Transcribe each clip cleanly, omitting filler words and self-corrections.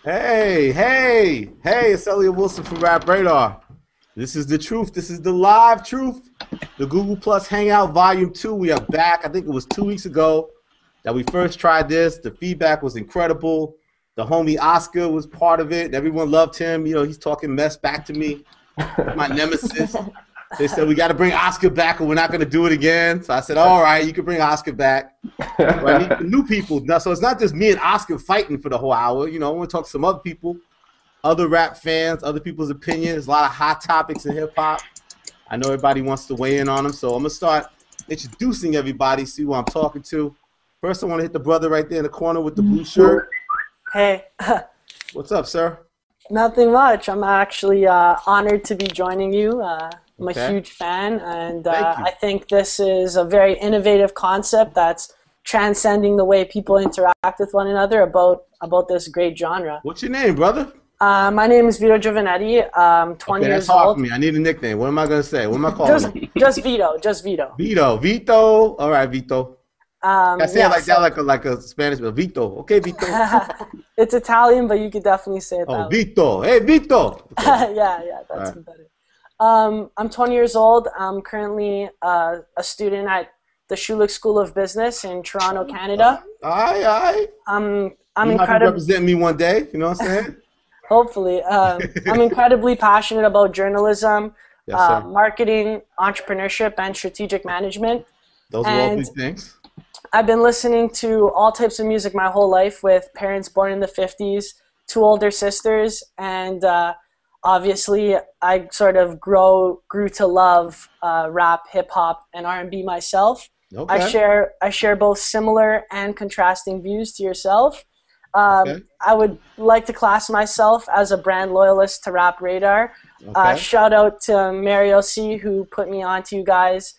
Hey, it's Elliott Wilson from Rap Radar. This is the truth. This is the live truth. The Google Plus Hangout Volume 2. We are back. I think it was 2 weeks ago that we first tried this. The feedback was incredible. The homie Oscar was part of it. Everyone loved him. You know, he's talking mess back to me. My nemesis. They said, we got to bring Oscar back or we're not going to do it again. So I said, all right, you can bring Oscar back. But I need new people. Now, so it's not just me and Oscar fighting for the whole hour. You know, I want to talk to some other people, other rap fans, other people's opinions. There's a lot of hot topics in hip-hop. I know everybody wants to weigh in on them. So I'm going to start introducing everybody, see who I'm talking to. First, I want to hit the brother right there in the corner with the blue shirt. Hey. What's up, sir? Nothing much. I'm actually honored to be joining you. I'm a huge fan, and I think this is a very innovative concept that's transcending the way people interact with one another about this great genre. What's your name, brother? My name is Vito Giovanetti. I'm 20 years that's hard old. for me. I need a nickname. What am I going to say? What am I calling you? Just Vito. Just Vito. Vito. All right, Vito. I say it like that, like a Spanish, but Vito. Okay, Vito. It's Italian, but you could definitely say it that way. Vito. Hey, Vito. Okay. yeah, that's better. I'm 20 years old. I'm currently a student at the Schulich School of Business in Toronto, Canada. Aye. I'm incredibly incredibly represent me one day. You know what I'm saying? Hopefully, I'm incredibly passionate about journalism, marketing, entrepreneurship, and strategic management. Those are all big things. I've been listening to all types of music my whole life, with parents born in the 50s, 2 older sisters, and obviously I sort of grew to love rap, hip hop, and R&B myself. Okay. I share both similar and contrasting views to yourself. I would like to class myself as a brand loyalist to Rap Radar. Shout out to Mario C, who put me on to you guys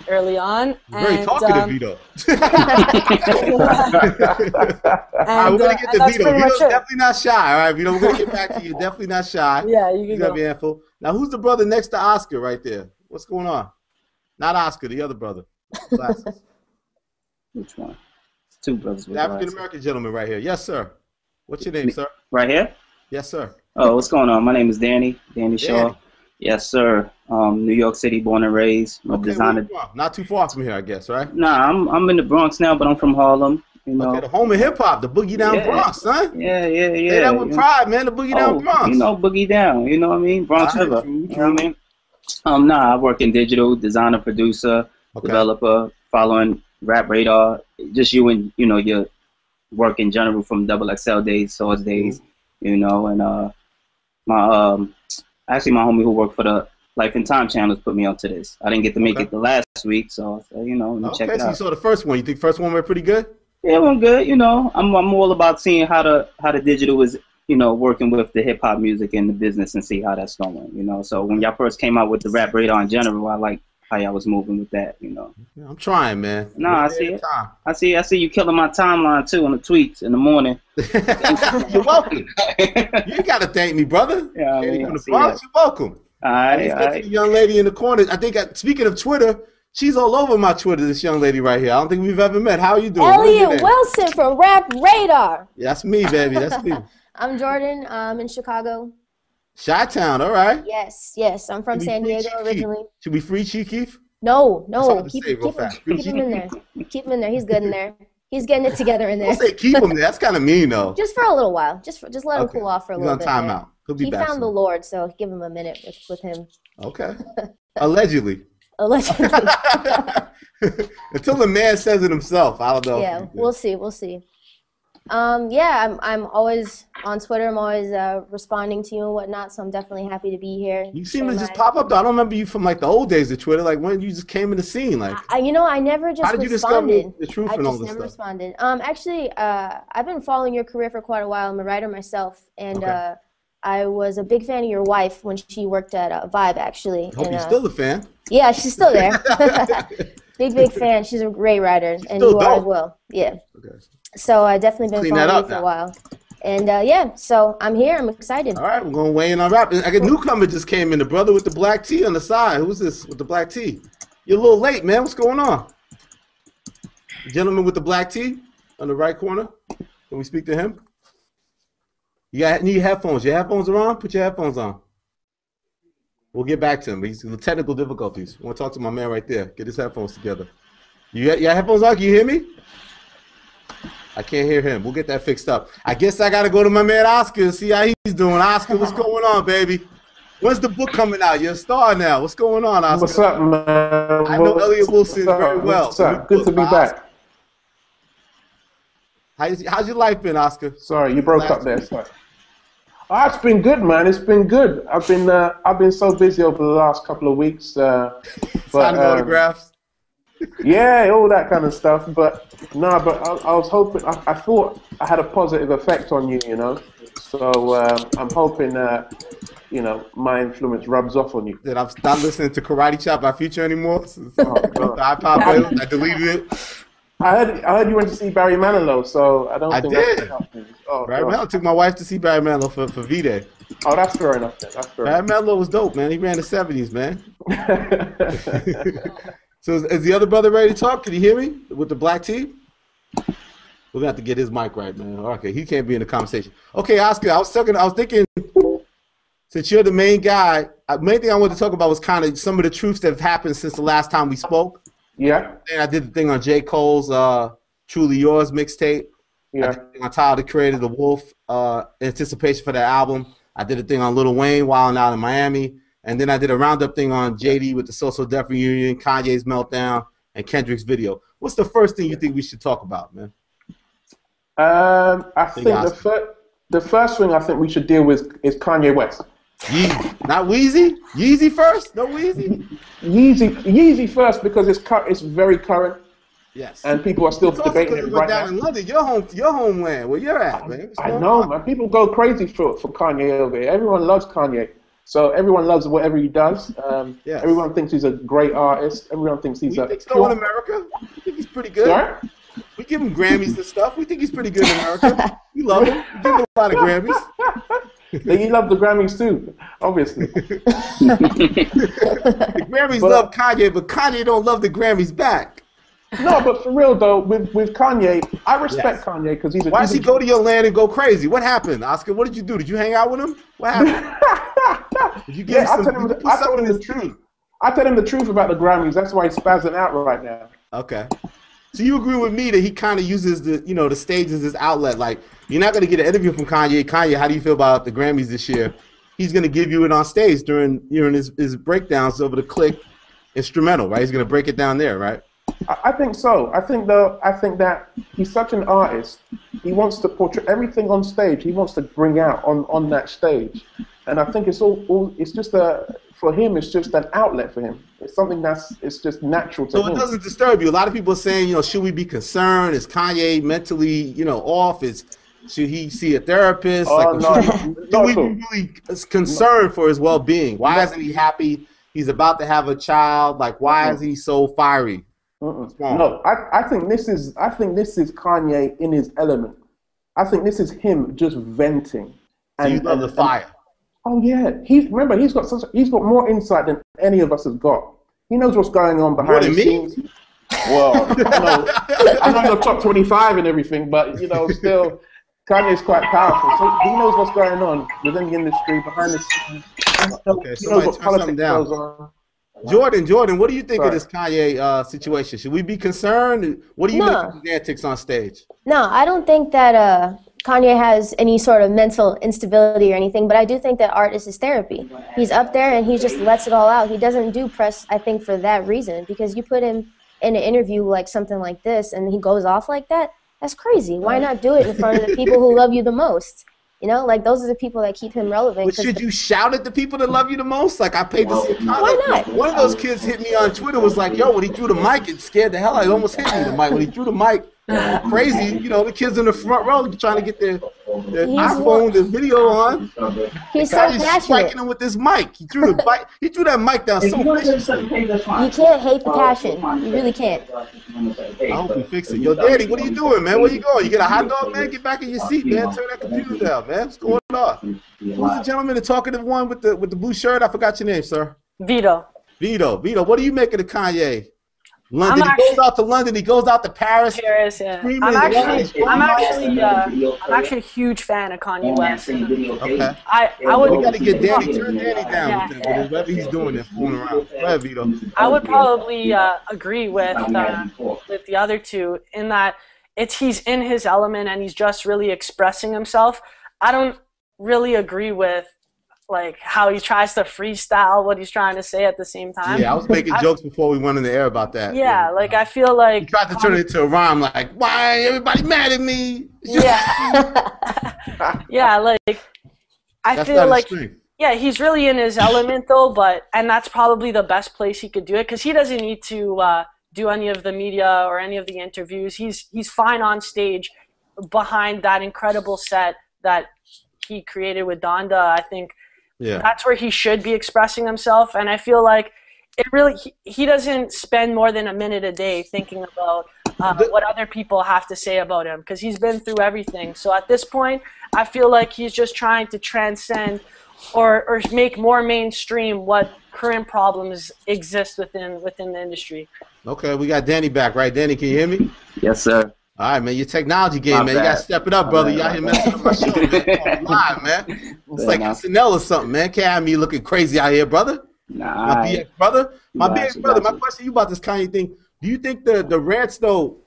early on. Very talkative, Vito. We're going to get to Vito. Vito's definitely not shy. All right, Vito, we're going to get back to you. Definitely not shy. Yeah, you can go. Be handful. Now, who's the brother next to Oscar right there? What's going on? Not Oscar, the other brother. Glasses. Which one? It's 2 brothers with the African-American gentleman right here. Yes, sir. What's your name, sir? Right here? Yes, sir. Oh, what's going on? My name is Danny Shaw. Yes, sir. New York City, born and raised. Designer. Not too far from here, I guess, right? Nah, I'm in the Bronx now, but I'm from Harlem. You know. Okay, the home of hip hop, the Boogie Down Bronx, son. Yeah. Say that with pride, man. The Boogie Down Bronx. You know Boogie Down. You know what I mean? Bronx River. True. You know what I mean? I work in digital, designer, producer, developer, following Rap Radar. Just you and your work in general, from Double XL days, Source days. You know, and actually, my homie who worked for the Life and Time channels put me onto this. I didn't get to make it the last week, so let me check it out. So you saw the first one. You think first one went pretty good? Yeah, it went good. You know, I'm all about seeing how the digital is, working with the hip hop music and the business, and see how that's going. You know, so when y'all first came out with the Rap Radar in general, I like how y'all was moving with that. You know. Yeah, I'm trying, man. Nah, I see it. I see you killing my timeline too on the tweets in the morning. You're welcome. You gotta thank me, brother. Yeah, from the Bronx, you're welcome. All right. The young lady in the corner. I think, speaking of Twitter, she's all over my Twitter, this young lady right here. I don't think we've ever met. How are you doing? Elliott Wilson from Rap Radar. Yeah, that's me, baby. That's me. I'm Jordan. I'm in Chicago. Chi-Town, all right. Yes. I'm from San Diego originally. Should we free Chief Keef? No. Keep him in there. Keep him in there. He's good in there. He's getting it together in there. Don't say keep him there. That's kind of mean, though. Just for a little while. Just let him cool off for a little bit. He's on timeout. He found the Lord, so give him a minute with him. Okay. Allegedly. Allegedly. Until the man says it himself, I don't know. Yeah, we'll see. I'm always on Twitter. I'm always responding to you and whatnot, so I'm definitely happy to be here. You seem to just pop up, though. I don't remember you from, like, the old days of Twitter, like, when you just came in the scene. Like, I never just responded. How did you discover the truth and all this stuff? I just never responded. Actually, I've been following your career for quite a while. I'm a writer myself, and I was a big fan of your wife when she worked at Vibe, actually. I hope you're still a fan. Yeah, she's still there. Big fan. She's a great writer, and you are as well. Yeah. Okay. So I definitely been following you for a while. And so I'm here. I'm excited. All right, we're going to weigh in on rap. I got a newcomer just came in, the brother with the black tee on the side. Who's this with the black tee? You're a little late, man. What's going on? The gentleman with the black tee on the right corner. Can we speak to him? You need headphones. Your headphones are on? Put your headphones on. We'll get back to him. He's the technical difficulties. I want to talk to my man right there. Get his headphones together. You got your headphones on? Can you hear me? I can't hear him. We'll get that fixed up. I guess I got to go to my man Oscar and see how he's doing. Oscar, what's going on, baby? When's the book coming out? You're a star now. What's going on, Oscar? What's up, man? I know Elliott Wilson very well. What's up? Good to be back. How's your life been, Oscar? Sorry, you broke up there. Sorry. Oh, it's been good, man. It's been good. I've been so busy over the last couple of weeks. Signing autographs. Yeah, all that kind of stuff. But no, but I was hoping. I thought I had a positive effect on you, you know. So I'm hoping you know, my influence rubs off on you. That I'm not listening to Karate Chop by Future anymore. The iPod, I deleted it. I heard you went to see Barry Manilow, so I don't think did. Barry Manilow took my wife to see Barry Manilow for V-Day. Oh, that's fair enough. That's fair Barry Manilow was dope, man. He ran the 70s, man. So is the other brother ready to talk? Can you hear me with the black tee? We're gonna have to get his mic right, man. Okay, he can't be in the conversation. Okay, Oscar, I was thinking, since you're the main guy, main thing I wanted to talk about was kind of some of the truths that have happened since the last time we spoke. Yeah. And I did the thing on J. Cole's Truly Yours mixtape. Yeah. I did the thing on Tyler, the Creator, The Wolf, anticipation for that album. I did a thing on Lil Wayne, Wildin' Out in Miami. And then I did a roundup thing on JD with the Social Death Reunion, Kanye's Meltdown, and Kendrick's video. What's the first thing you think we should talk about, man? I think the first thing I think we should deal with is Kanye West. Yeezy. Not Weezy? Yeezy first? No Weezy? Yeezy first because it's very current. Yes. And people are still debating it right now. In London, your homeland, where you're at, man. I know, man. People go crazy for Kanye over here. Everyone loves Kanye. So everyone loves whatever he does. Yes. Everyone thinks he's a great artist. Everyone thinks he's think so in America? We think he's pretty good. Sorry? We give him Grammys and stuff. We think he's pretty good in America. We love him. We give him a lot of Grammys. You love the Grammys too, obviously. The Grammys love Kanye, but Kanye don't love the Grammys back. No, but for real though, with Kanye, I respect Kanye because he's a. Why does he go to your land and go crazy? What happened, Oscar? What did you do? Did you hang out with him? What happened? Did you give I told him the truth. I told him the truth about the Grammys. That's why he's spazzing out right now. Okay. So you agree with me that he kind of uses the stage as his outlet? Like, you're not going to get an interview from Kanye. Kanye, how do you feel about the Grammys this year? He's going to give you it on stage during his breakdowns over the Click instrumental, right? He's going to break it down there, right? I think so. I think that he's such an artist. He wants to portray everything on stage. He wants to bring out on that stage, and I think it's just for him. It's just an outlet for him. It's something it's just natural to him. So it doesn't disturb you. A lot of people are saying, should we be concerned? Is Kanye mentally, off? Should he see a therapist? Do we be really concerned for his well-being? Why isn't he happy? He's about to have a child. Like, why is he so fiery? No, I think this is Kanye in his element. I think this is him just venting. So you love the fire. Oh yeah, he's got more insight than any of us have got. He knows what's going on behind the scenes. Well, I know you're top 25 and everything, but still, Kanye's quite powerful. So he knows what's going on within the industry, behind the scenes. Okay, somebody turn something down. Jordan, what do you think of this Kanye situation? Should we be concerned? What do you make of his antics on stage? No, I don't think that Kanye has any sort of mental instability or anything, but I do think that art is his therapy. He's up there and he just lets it all out. He doesn't do press, I think, for that reason, because you put him in an interview like something like this and he goes off like that, that's crazy. Why not do it in front of the people who love you the most? Like those are the people that keep him relevant. But should you shout at the people that love you the most? Like I paid to see. Why not? One of those kids hit me on Twitter, was like, "Yo, when he threw the mic, it scared the hell out. He almost hit me. The mic when he threw the mic, crazy. The kids in the front row trying to get their iPhone, their video on. He's so passionate. Striking him with this mic. He threw that mic down so viciously. You can't hate the passion. You really can't. I hope he fix it. Yo, Daddy, what are you doing, man? Where you going? You get a hot dog, man? Get back in your seat, man. Turn that computer down, man. What's going on? Who's the gentleman, the talkative one with the blue shirt? I forgot your name, sir. Vito. Vito, what do you make of the Kanye? London. He goes out to London. He goes out to Paris. Yeah. I'm actually a huge fan of Kanye West. Okay. We got to get Danny. Turn Danny down with whatever he's doing and fooling around. Go ahead, Vito. I would probably agree with the other two in that he's in his element and he's just really expressing himself. I don't really agree with like how he tries to freestyle what he's trying to say at the same time. Yeah, I was making jokes before we went in the air about that. Yeah, like I feel like he tried to turn it into a rhyme, like why everybody mad at me? Yeah, yeah, like I feel like yeah, he's really in his element though, and that's probably the best place he could do it because he doesn't need to do any of the media or any of the interviews. He's fine on stage behind that incredible set that he created with Donda. I think that's where he should be expressing himself, and I feel like he doesn't spend more than a minute a day thinking about what other people have to say about him because he's been through everything. So at this point, I feel like he's just trying to transcend or make more mainstream what current problems exist within the industry. Okay, we got Danny back, right? Danny, can you hear me? Yes, sir. All right, man. Your technology game, man. You got to step it up, brother. You out here messing up my show, man. Live, man. It's like SNL or something, man. Can't have me looking crazy out here, brother. Nah. My BX brother. My question to you about this Kanye thing. Do you think the rants, though,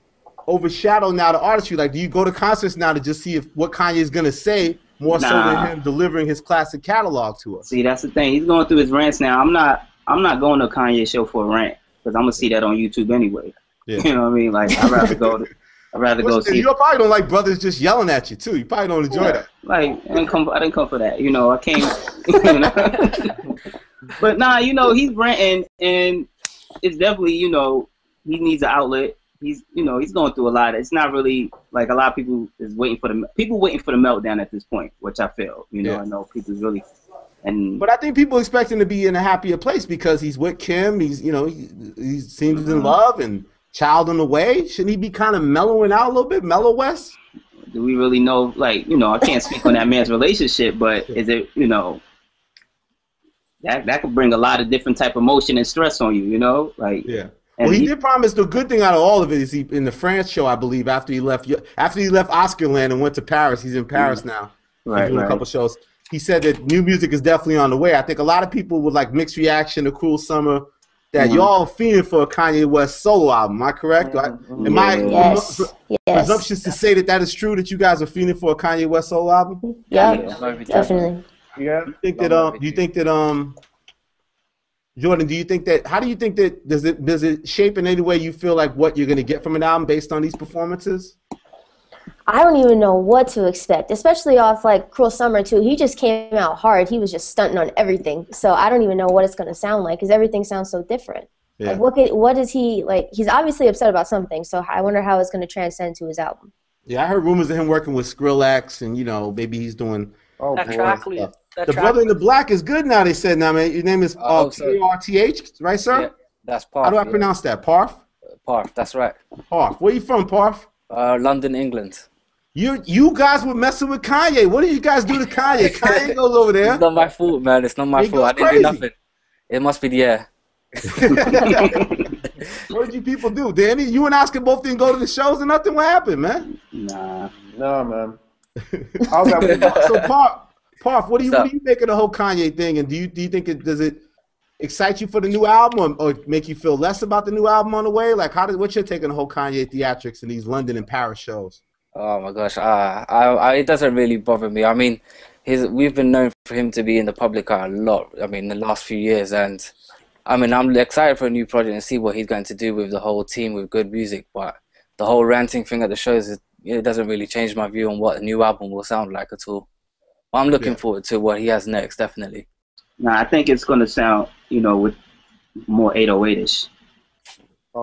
overshadow now the artistry? Like, do you go to concerts now to just see what Kanye is going to say more so than him delivering his classic catalog to us? See, that's the thing. He's going through his rants now. I'm not going to a Kanye show for a rant because I'm going to see that on YouTube anyway. Yeah. You know what I mean? Like, I'd rather go see. You probably don't like brothers just yelling at you too. You probably don't enjoy that. Like, I didn't come for that. You know, I came. You know? But nah, you know, he's ranting, and it's definitely, you know, he needs an outlet. He's going through a lot. It's not really like a lot of people waiting for the meltdown at this point, which I feel. You know, I know people really. But I think people expect him to be in a happier place because he's with Kim. He's, you know, he seems in love and. Child on the way? Shouldn't he be kind of mellowing out a little bit? Mellow West? Do we really know? Like, you know, I can't speak on that man's relationship, but is it, you know, that could bring a lot of different type of emotion and stress on you, you know? Like, yeah. Well, he did promise the good thing out of all of it is in the France show, I believe, after he left Oscarland and went to Paris. He's in Paris now. Right. Doing a couple shows. He said that new music is definitely on the way. I think a lot of people would like mixed reaction to Cruel Summer. That y'all feeling for a Kanye West solo album, am I correct? Am I presumptuous to say that is true, that you guys are feeling for a Kanye West solo album? Yeah, definitely. Yeah. Do you think that Jordan, how do you think that does it shape in any way you feel like what you're gonna get from an album based on these performances? I don't even know what to expect, especially off like Cruel Summer too. He just came out hard. He was just stunting on everything. So I don't even know what it's going to sound like because everything sounds so different. Yeah. Like what is he like? He's obviously upset about something. So I wonder how it's going to transcend to his album. Yeah, I heard rumors of him working with Skrillex and, you know, maybe he's doing that track lead. The Brother in the Black is good now, they said. Now, man, your name is P-A-R-T-H, right, sir? Yeah, that's Parf. How do I pronounce that? Parf? Parf, that's right. Parf. Where you from, Parf? London, England. You guys were messing with Kanye. What did you guys do to Kanye? Kanye goes over there. It's not my fault, man. It's not my fault. I didn't do nothing. It must be the air. What did you people do? Danny, you and Oscar both didn't go to the shows or nothing? What happened, man? Nah, man. So, Parf, what do you make of the whole Kanye thing? And do you think does it excite you for the new album or make you feel less about the new album on the way? Like, what's your take on the whole Kanye theatrics and these London and Paris shows? Oh my gosh, it doesn't really bother me. I mean, we've been known for him to be in the public eye a lot. I mean, the last few years, and I mean, I'm excited for a new project and see what he's going to do with the whole team with good music. But the whole ranting thing at the shows, it doesn't really change my view on what a new album will sound like at all. But I'm looking forward to what he has next, definitely. Nah, I think it's going to sound, you know, with more 808ish.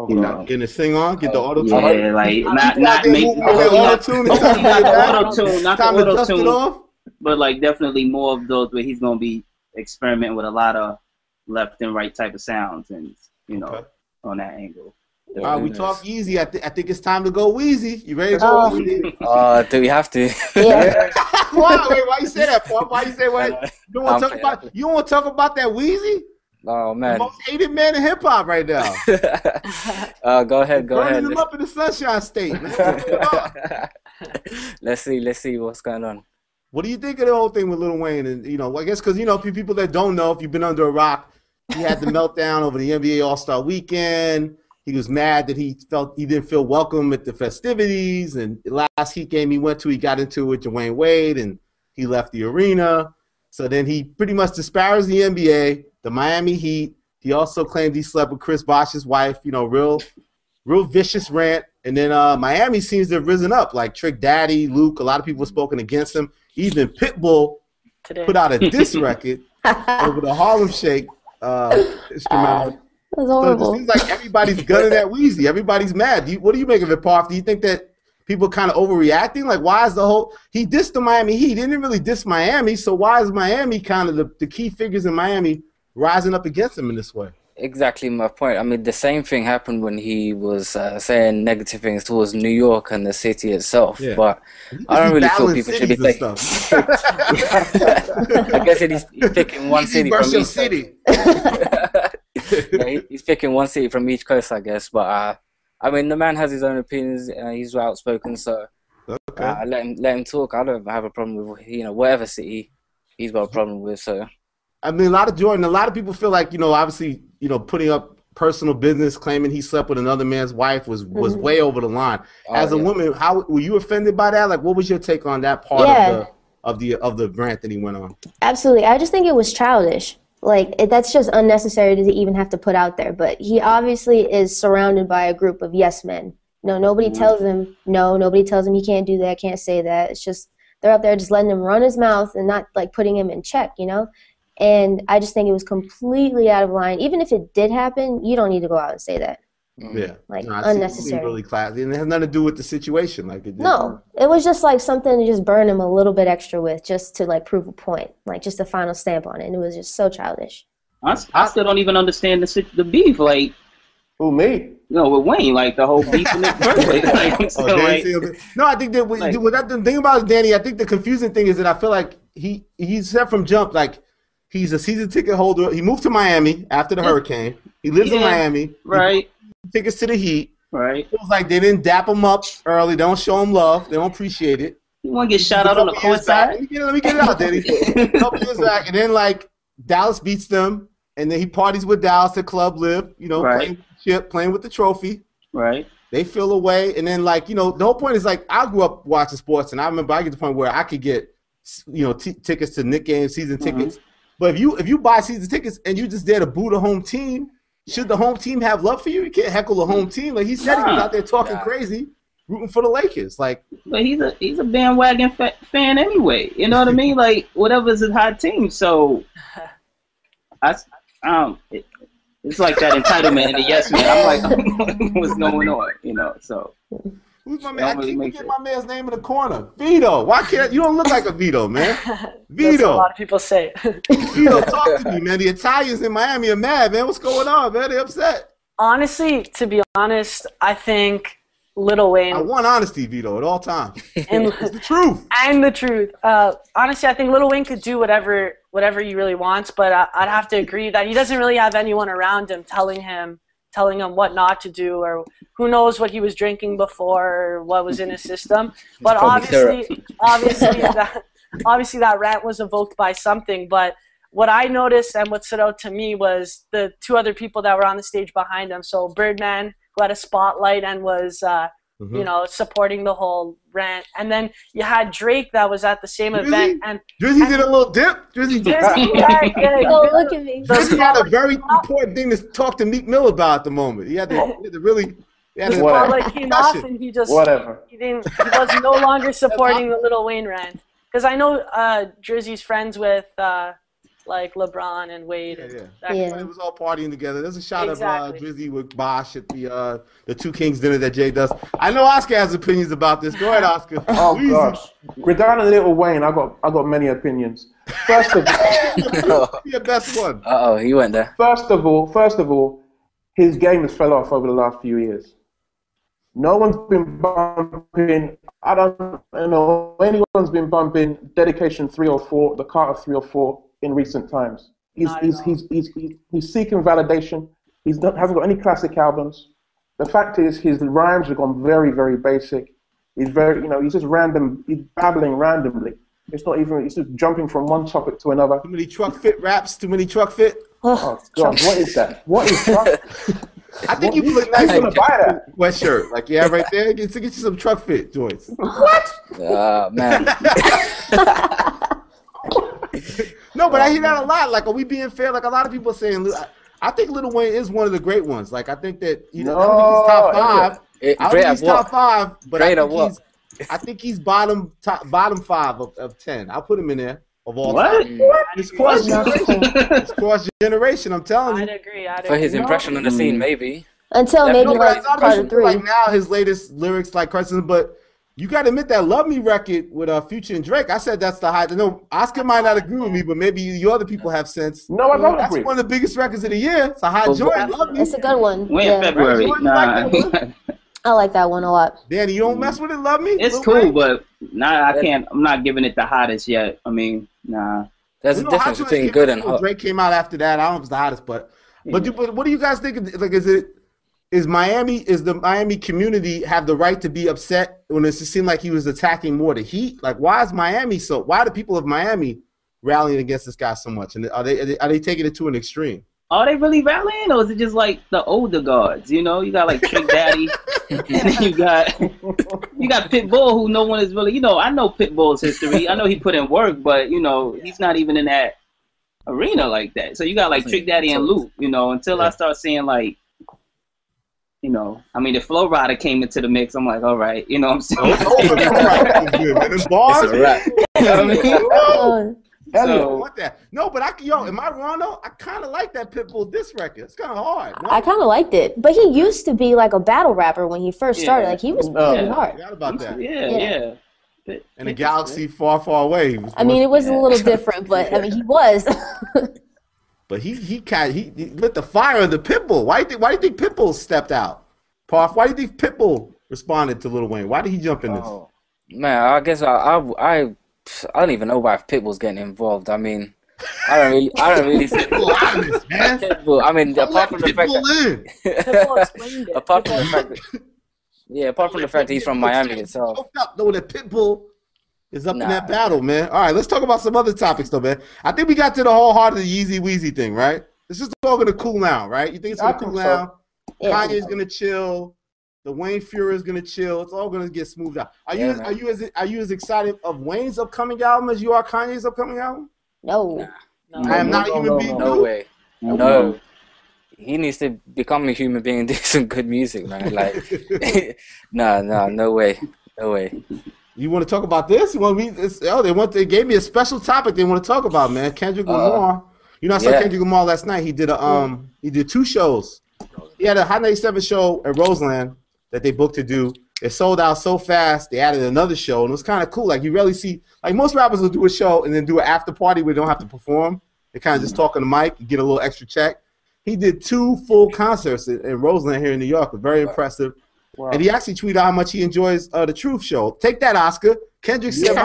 You know, getting the thing on, get the auto tune. Yeah, like not make auto tune. Not the auto tune, but like definitely more of those where he's gonna be experimenting with a lot of left and right type of sounds, and you know, on that angle. All right, we talk easy. I think it's time to go Wheezy. You ready to go Wheezy? Do we have to? Yeah. Why you say that, Paul? Why you say what? You don't want to talk about that Wheezy? Oh man, the most hated man in hip hop right now. Go ahead. Burning him up in the Sunshine State, man. What's going on? Let's see what's going on. What do you think of the whole thing with Lil Wayne? And I guess because for people that don't know, if you've been under a rock, he had the meltdown over the NBA All-Star Weekend. He was mad that he didn't feel welcome at the festivities. And the last Heat game he went to, he got into it with Dwayne Wade, and he left the arena. So then he pretty much disparaged the NBA, the Miami Heat. He also claimed he slept with Chris Bosh's wife. Real vicious rant. And then Miami seems to have risen up. Like Trick Daddy, Luke, a lot of people have spoken against him. Even Pitbull put out a diss record over the Harlem Shake instrumental. That's horrible. So it seems like everybody's gunning at Weezy. Everybody's mad. What do you make of it, Parth? Do you think that people kind of overreacting? Like, why is he dissed the Miami Heat? He didn't really diss Miami, so why is Miami kind of the key figures in Miami rising up against him in this way? Exactly my point. I mean, the same thing happened when he was saying negative things towards New York and the city itself. Yeah. But I don't really feel people should be taking. I guess he's picking one city from each city. Yeah, he's picking one city from each coast, I guess. But I mean, the man has his own opinions. He's outspoken, so let him talk. I don't have a problem with whatever city he's got a problem with. So. I mean, a lot of people feel like, obviously, putting up personal business, claiming he slept with another man's wife was way over the line. As a woman, how were you offended by that? Like, what was your take on that part of the rant that he went on? Absolutely. I just think it was childish. Like, that's just unnecessary to even have to put out there. But he obviously is surrounded by a group of yes men. Nobody tells him no. Nobody tells him he can't do that, can't say that. It's just they're up there just letting him run his mouth and not, like, putting him in check, And I just think it was completely out of line. Even if it did happen, you don't need to go out and say that. Yeah. Like, unnecessary. Really classy. And it has nothing to do with the situation. Like it did. No. It was just like something to just burn him a little bit extra with, just to like prove a point. Like just a final stamp on it. And it was just so childish. I still don't even understand the beef. Like, who, me? With Wayne, like the whole beef in the first place. No, I think that the thing about it, Danny, I think the confusing thing is that I feel like he said from jump, like, he's a season ticket holder. He moved to Miami after the hurricane. He lives in Miami. Right. Tickets to the Heat. Right. It was like they didn't dap him up early. They don't show him love. They don't appreciate it. You want to get shot out on the court side? Let me get it out, Danny. Couple years back, and then like Dallas beats them, and then he parties with Dallas at Club Live. Playing with the trophy. Right. They feel away, and then like the whole point is like I grew up watching sports, and I remember I get to the point where I could get tickets to Knicks games, season tickets. But if you buy season tickets and you just there to boo the home team, should the home team have love for you? You can't heckle the home team. Like he said, he was out there talking crazy, rooting for the Lakers. Like, but he's a bandwagon fan anyway. You know what I mean? Like whatever's a hot team. So, it's like that entitlement and the yes man. I'm like, what's going on? So. Who's my man? I keep forgetting my man's name in the corner. Vito. Why can't you don't look like a Vito, man? Vito. That's what a lot of people say. Vito, talk to me, man. The Italians in Miami are mad, man. What's going on, man? They're upset. Honestly, to be honest, I think Lil Wayne. I want honesty, Vito, at all times. And it's the truth. And the truth. Honestly, I think Lil Wayne could do whatever he really wants, but I'd have to agree that he doesn't really have anyone around him telling him what not to do, or who knows what he was drinking before, or what was in his system. But obviously that rant was evoked by something. But what I noticed and what stood out to me was the two other people that were on the stage behind him. So Birdman, who had a spotlight and was supporting the whole rant, and then you had Drake that was at the same event, and Drizzy did a little dip. Drizzy did. Look at me. Drizzy had a very important thing to talk to Meek Mill about at the moment. He had to really. The spotlight came off, and he just He was no longer supporting the Lil Wayne rant, because I know Drizzy's friends with like LeBron and Wade. It was all partying together. There's a shot of Drizzy with Bosh at the Two Kings dinner that Jay does. I know Oscar has opinions about this. Go ahead, Oscar. Oh gosh, regarding Lil Wayne, I got many opinions. First of all, your best one. He went there. First of all, his game has fell off over the last few years. No one's been bumping. I don't know anyone's been bumping Dedication 3 or 4, the Carter 3 or 4 in recent times. He's seeking validation. Hasn't got any classic albums. The fact is, his rhymes have gone very, very basic. He's very, he's just random. He's babbling randomly. It's not even. It's just jumping from one topic to another. Too many truck fit raps. Too many truck fit. Oh God, what is that? What is truck? I think you would look nice in a sweatshirt, like you have right there. Get you some truck fit joints. What? Man. No, but I hear that a lot. Like, are we being fair? Like, a lot of people are saying, I think Lil Wayne is one of the great ones. Like, I think that I don't think he's top five. I don't think he's top five, but I think he's bottom 5 of 10. I'll put him in there of all time. What? It's cross generation. I'm telling you. I'd agree. For his impression on the scene, maybe. Until maybe like Carter 3. Like now, his latest lyrics like Carson, but you got to admit that "Love Me" record with Future and Drake. I said that's the high. No, Oscar might not agree with me, but maybe you other people have sense. No, I don't agree. That's one of the biggest records of the year. It's a high joint. Love Me. It's a good one. In February. Nah. I like that one a lot. Danny, you don't mess with it, Love Me? It's cool, but I can't. I'm not giving it the hottest yet. I mean, nah. There's a difference between good and hot. Drake came out after that. I don't know if it's the hottest, but what do you guys think? Like, is the Miami community have the right to be upset when it seemed like he was attacking more the Heat? Like, why are the people of Miami rallying against this guy so much? And are they taking it to an extreme? Are they really rallying, or is it just like the older guards? You got like Trick Daddy, and then you got Pitbull, who no one is really. I know Pitbull's history. I know he put in work, but he's not even in that arena like that. So you got like Trick Daddy and Luke. Until I start seeing like. I mean, if Flow Rider came into the mix, I'm like, all right, what I'm saying? It's bars. Elliott. No, but am I wrong though? I kind of like that Pitbull diss record. It's kind of hard. No? I kind of liked it, but he used to be like a battle rapper when he first started. Like he was pretty hard. I forgot about that. Yeah. In a galaxy far, far away. I mean, it was a little different, but I mean, he was. But he lit the fire of the Pitbull. Why do you think Pitbull stepped out? Parf, why do you think Pitbull responded to Lil Wayne? Why did he jump in this? Man, I guess I don't even know why Pitbull's getting involved. I mean, I don't really see Pitbull, man. Pitbull. I mean, apart from the fact that apart from the fact that he's from Miami itself. Though that Pitbull is up in that battle, man. All right, let's talk about some other topics, though, man. I think we got to the whole heart of the Yeezy Weezy thing, right? It's just all gonna cool now, right? You think it's gonna cool now? Kanye's gonna chill. The Wayne Fuhrer is gonna chill. It's all gonna get smoothed out. Are you as excited of Wayne's upcoming album as you are Kanye's upcoming album? No. I am not a human being. No way. No. He needs to become a human being and do some good music, man. Like, no way. You want to talk about this? You want me? They gave me a special topic they want to talk about, man. Kendrick Lamar. I saw Kendrick Lamar last night. He did 2 shows. He had a Hot 97 show at Roseland that they booked to do. It sold out so fast, they added another show, and it was kind of cool. Like, you rarely see, like, most rappers will do a show and then do an after party where they don't have to perform. They kind of just talk on the mic, you get a little extra check. He did 2 full concerts in Roseland here in New York. It was very impressive. Wow. And he actually tweeted out how much he enjoys the Truth Show. Take that, Oscar. Kendrick said,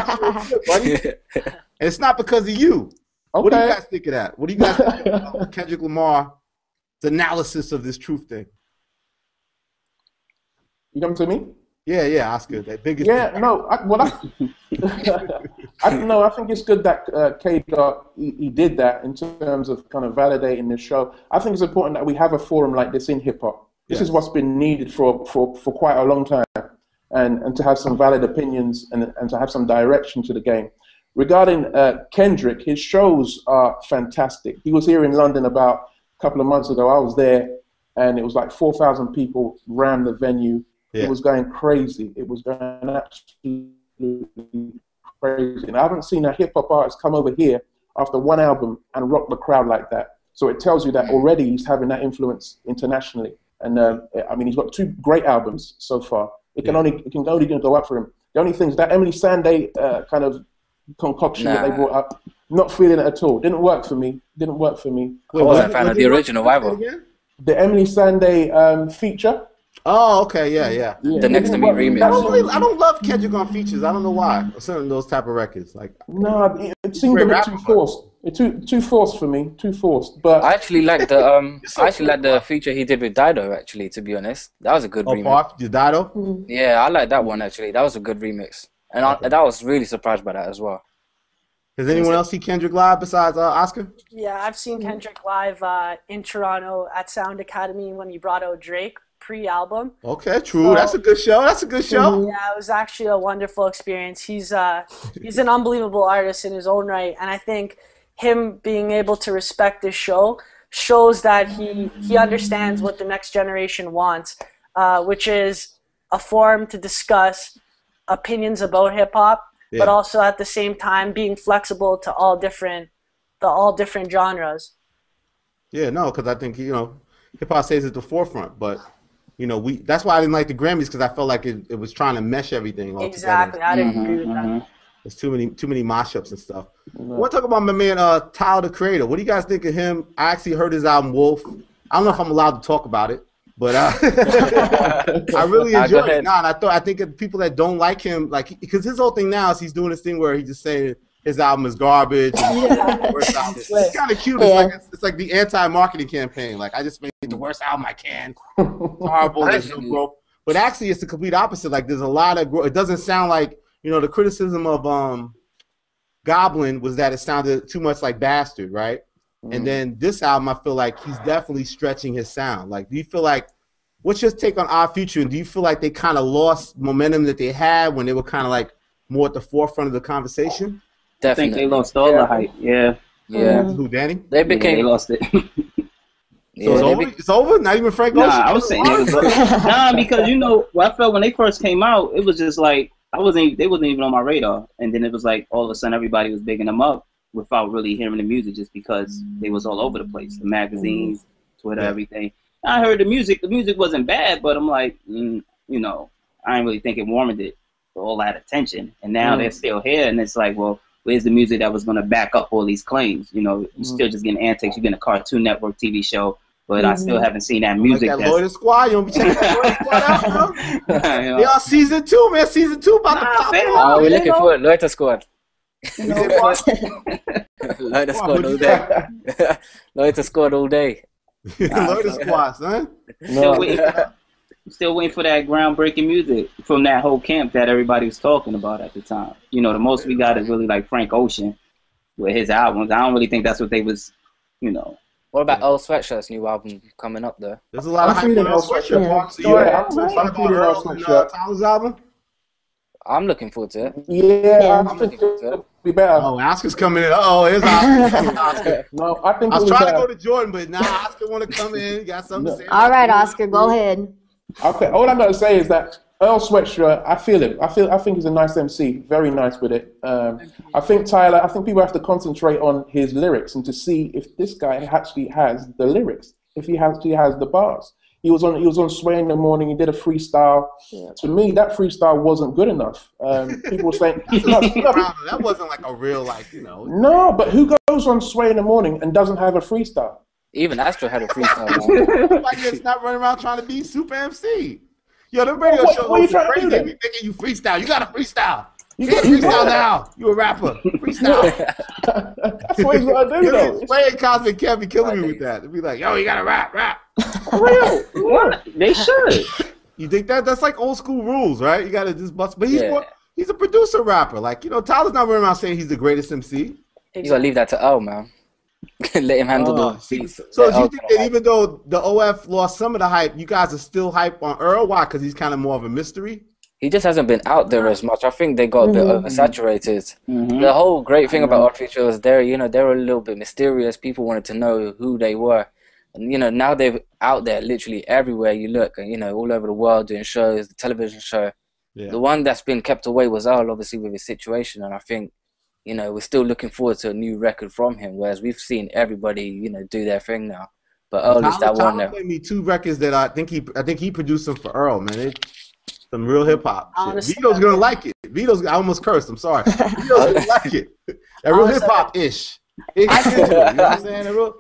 buddy. And it's not because of you. Okay. What do you guys think of that? What do you guys think about Kendrick Lamar's analysis of this Truth thing? You come to me? Yeah, Oscar. That biggest. Yeah, no. I think it's good that K-Dot he did that in terms of kind of validating the show. I think it's important that we have a forum like this in hip hop. This is what's been needed for quite a long time, and to have some valid opinions and to have some direction to the game. Regarding Kendrick, his shows are fantastic. He was here in London about a couple of months ago. I was there, and it was like 4,000 people rammed the venue. Yeah. It was going crazy. It was going absolutely crazy. And I haven't seen a hip-hop artist come over here after 1 album and rock the crowd like that. So it tells you that already he's having that influence internationally. And I mean, he's got 2 great albums so far. It can only go up for him. The only thing is that Emily Sandé kind of concoction that they brought up, not feeling it at all. Didn't work for me. I wasn't a fan of the original either. The Emily Sandé feature. Oh, okay, yeah. The Next to Me remix. I don't love Kendrick on features. I don't know why. Certain those type of records, like no, it seemed a bit too forced. Too forced for me. Too forced. But I actually like the feature he did with Dido. Actually, to be honest, that was a good remix. Park, Dido? Yeah, I like that one actually. That was a good remix, and I was really surprised by that as well. Has anyone else seen Kendrick live besides Oscar? Yeah, I've seen Kendrick live in Toronto at Sound Academy when he brought out Drake pre-album. Okay, true. So, that's a good show. Yeah, it was actually a wonderful experience. He's an unbelievable artist in his own right, and I think him being able to respect this show shows that he understands what the next generation wants, which is a forum to discuss opinions about hip-hop, but also at the same time being flexible to all different genres. Yeah, no, because I think hip-hop stays at the forefront, but that's why I didn't like the Grammys, because I felt like it was trying to mesh everything all exactly together. I didn't agree with that. There's too many mashups and stuff. I want to talk about my man Tyler, the Creator. What do you guys think of him? I actually heard his album Wolf. I don't know if I'm allowed to talk about it, but I really enjoyed it. And I think of people that don't like him, because his whole thing now is he's doing this thing where he's just saying his album is garbage. It's kind of cute. It's like the anti-marketing campaign. Like, I just made the worst album I can. It's horrible. There's no growth. But actually, it's the complete opposite. Like, there's a lot of growth. It doesn't sound like, the criticism of Goblin was that it sounded too much like Bastard, right? And then this album, I feel like he's definitely stretching his sound. Like, do you feel like, what's your take on Odd Future? And do you feel like they kind of lost momentum that they had when they were kind of like more at the forefront of the conversation? Definitely. I think they lost all the hype. Yeah. Who, Danny? They lost it. So it's over? Not even Frank Ocean? Nah, I was saying because what I felt when they first came out, it was just like they wasn't even on my radar. And then it was like all of a sudden everybody was bigging them up without really hearing the music, just because they was all over the place. The magazines, Twitter, everything. I heard the music. The music wasn't bad, but I'm like, I didn't really think it warranted all that attention. And now they're still here, and it's like, well, where's the music that was going to back up all these claims? You're still just getting antics. You're getting a Cartoon Network TV show, but I still haven't seen that music. Like that Loyal Squad? You don't be checking that Loyal Squad out, bro? They are season 2, man. Season 2 about to pop off. We're looking for it. Loyal Squad. Loyal Squad all day. Loyal Squad all day. Loyal Squad, son. Still waiting for that groundbreaking music from that whole camp that everybody was talking about at the time. The most we got is really like Frank Ocean with his albums. I don't really think that's what they was, What about Earl Sweatshirt's new album coming up there? There's a lot of hype on Earl Sweatshirt. Tyler's album? I'm looking forward to it. Yeah, I'm looking forward to it. Be better. Oh, Oscar's coming in. Here's Oscar. No, I think I was trying to go to Jordan, but now Oscar want to come in. You got something to say? All right, Oscar, go ahead. Okay, all I got to say is that Earl Sweatshirt, I feel it. I think he's a nice MC, very nice with it. I think people have to concentrate on his lyrics and to see if this guy actually has the lyrics, if he has the bars. He was on Sway in the Morning. He did a freestyle. Yeah. To me, that freestyle wasn't good enough. People were saying that wasn't like a real No, but who goes on Sway in the Morning and doesn't have a freestyle? Even Astro had a freestyle. Like it's not running around trying to be super MC. Yo, the radio show what are you trying crazy. to do? They thinking you freestyle. You got to freestyle. You can't freestyle now. You a rapper. Freestyle. That's what he's gonna do, though. Sway and Cosmic can't be killing me with that. They'd be like, yo, you gotta rap. For real? What? They should. You think that's like old school rules, right? You gotta just bust. But he's a producer rapper. Like, Tyler's not running around saying he's the greatest MC. You gotta leave that to L, man. Let him handle the beats. So do you think that even though the OF lost some of the hype, you guys are still hype on Earl? Why? Because he's kind of more of a mystery? He just hasn't been out there as much. I think they got a bit oversaturated. The whole great thing about Odd Future was they were a little bit mysterious. People wanted to know who they were. And, now they're out there literally everywhere you look, and, all over the world doing shows, the television show. Yeah. The one that's been kept away was Earl, obviously, with his situation. And I think, we're still looking forward to a new record from him, whereas we've seen everybody, do their thing now. But Earl is that one now. Tyler played me 2 records that I think he produced them for Earl, man. Some real hip hop shit. Vito's gonna like it. I almost cursed. I'm sorry. Vito's gonna like it. That real hip hop ish. You know what I'm saying?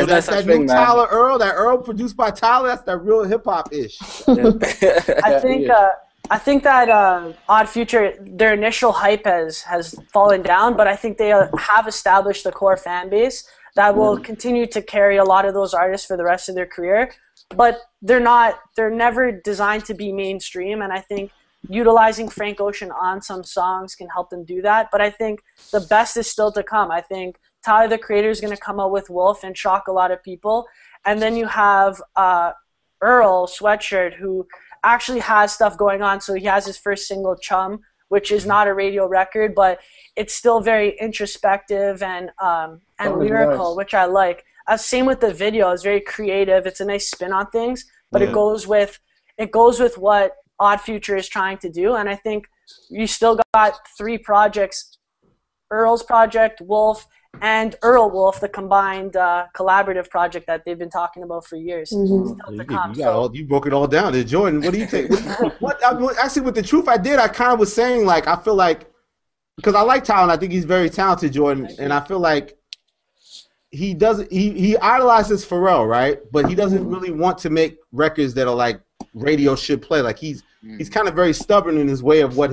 That's that new Tyler Earl. That Earl produced by Tyler. That's that real hip hop ish. I think I think that Odd Future, their initial hype has fallen down, but I think they have established a core fan base that will continue to carry a lot of those artists for the rest of their career. But they're never designed to be mainstream, and I think utilizing Frank Ocean on some songs can help them do that. But I think the best is still to come. I think Tyler, the Creator, is going to come out with Wolf and shock a lot of people. And then you have Earl Sweatshirt, who actually has stuff going on. So he has his first single, Chum, which is not a radio record, but it's still very introspective and lyrical, nice. Which I like. Same with the video. It's very creative. It's a nice spin on things, but it goes with what Odd Future is trying to do. And I think you still got 3 projects: Earl's project, Wolf, and Earl Wolf, the combined collaborative project that they've been talking about for years. You broke it all down. Jordan, what do you think? Actually, with the truth, I kind of was saying, like, I feel like, because I like Tyler, and I think he's very talented, Jordan, and I feel like he idolizes Pharrell, right? But he doesn't really want to make records that are like radio should play. Like he's kind of very stubborn in his way of what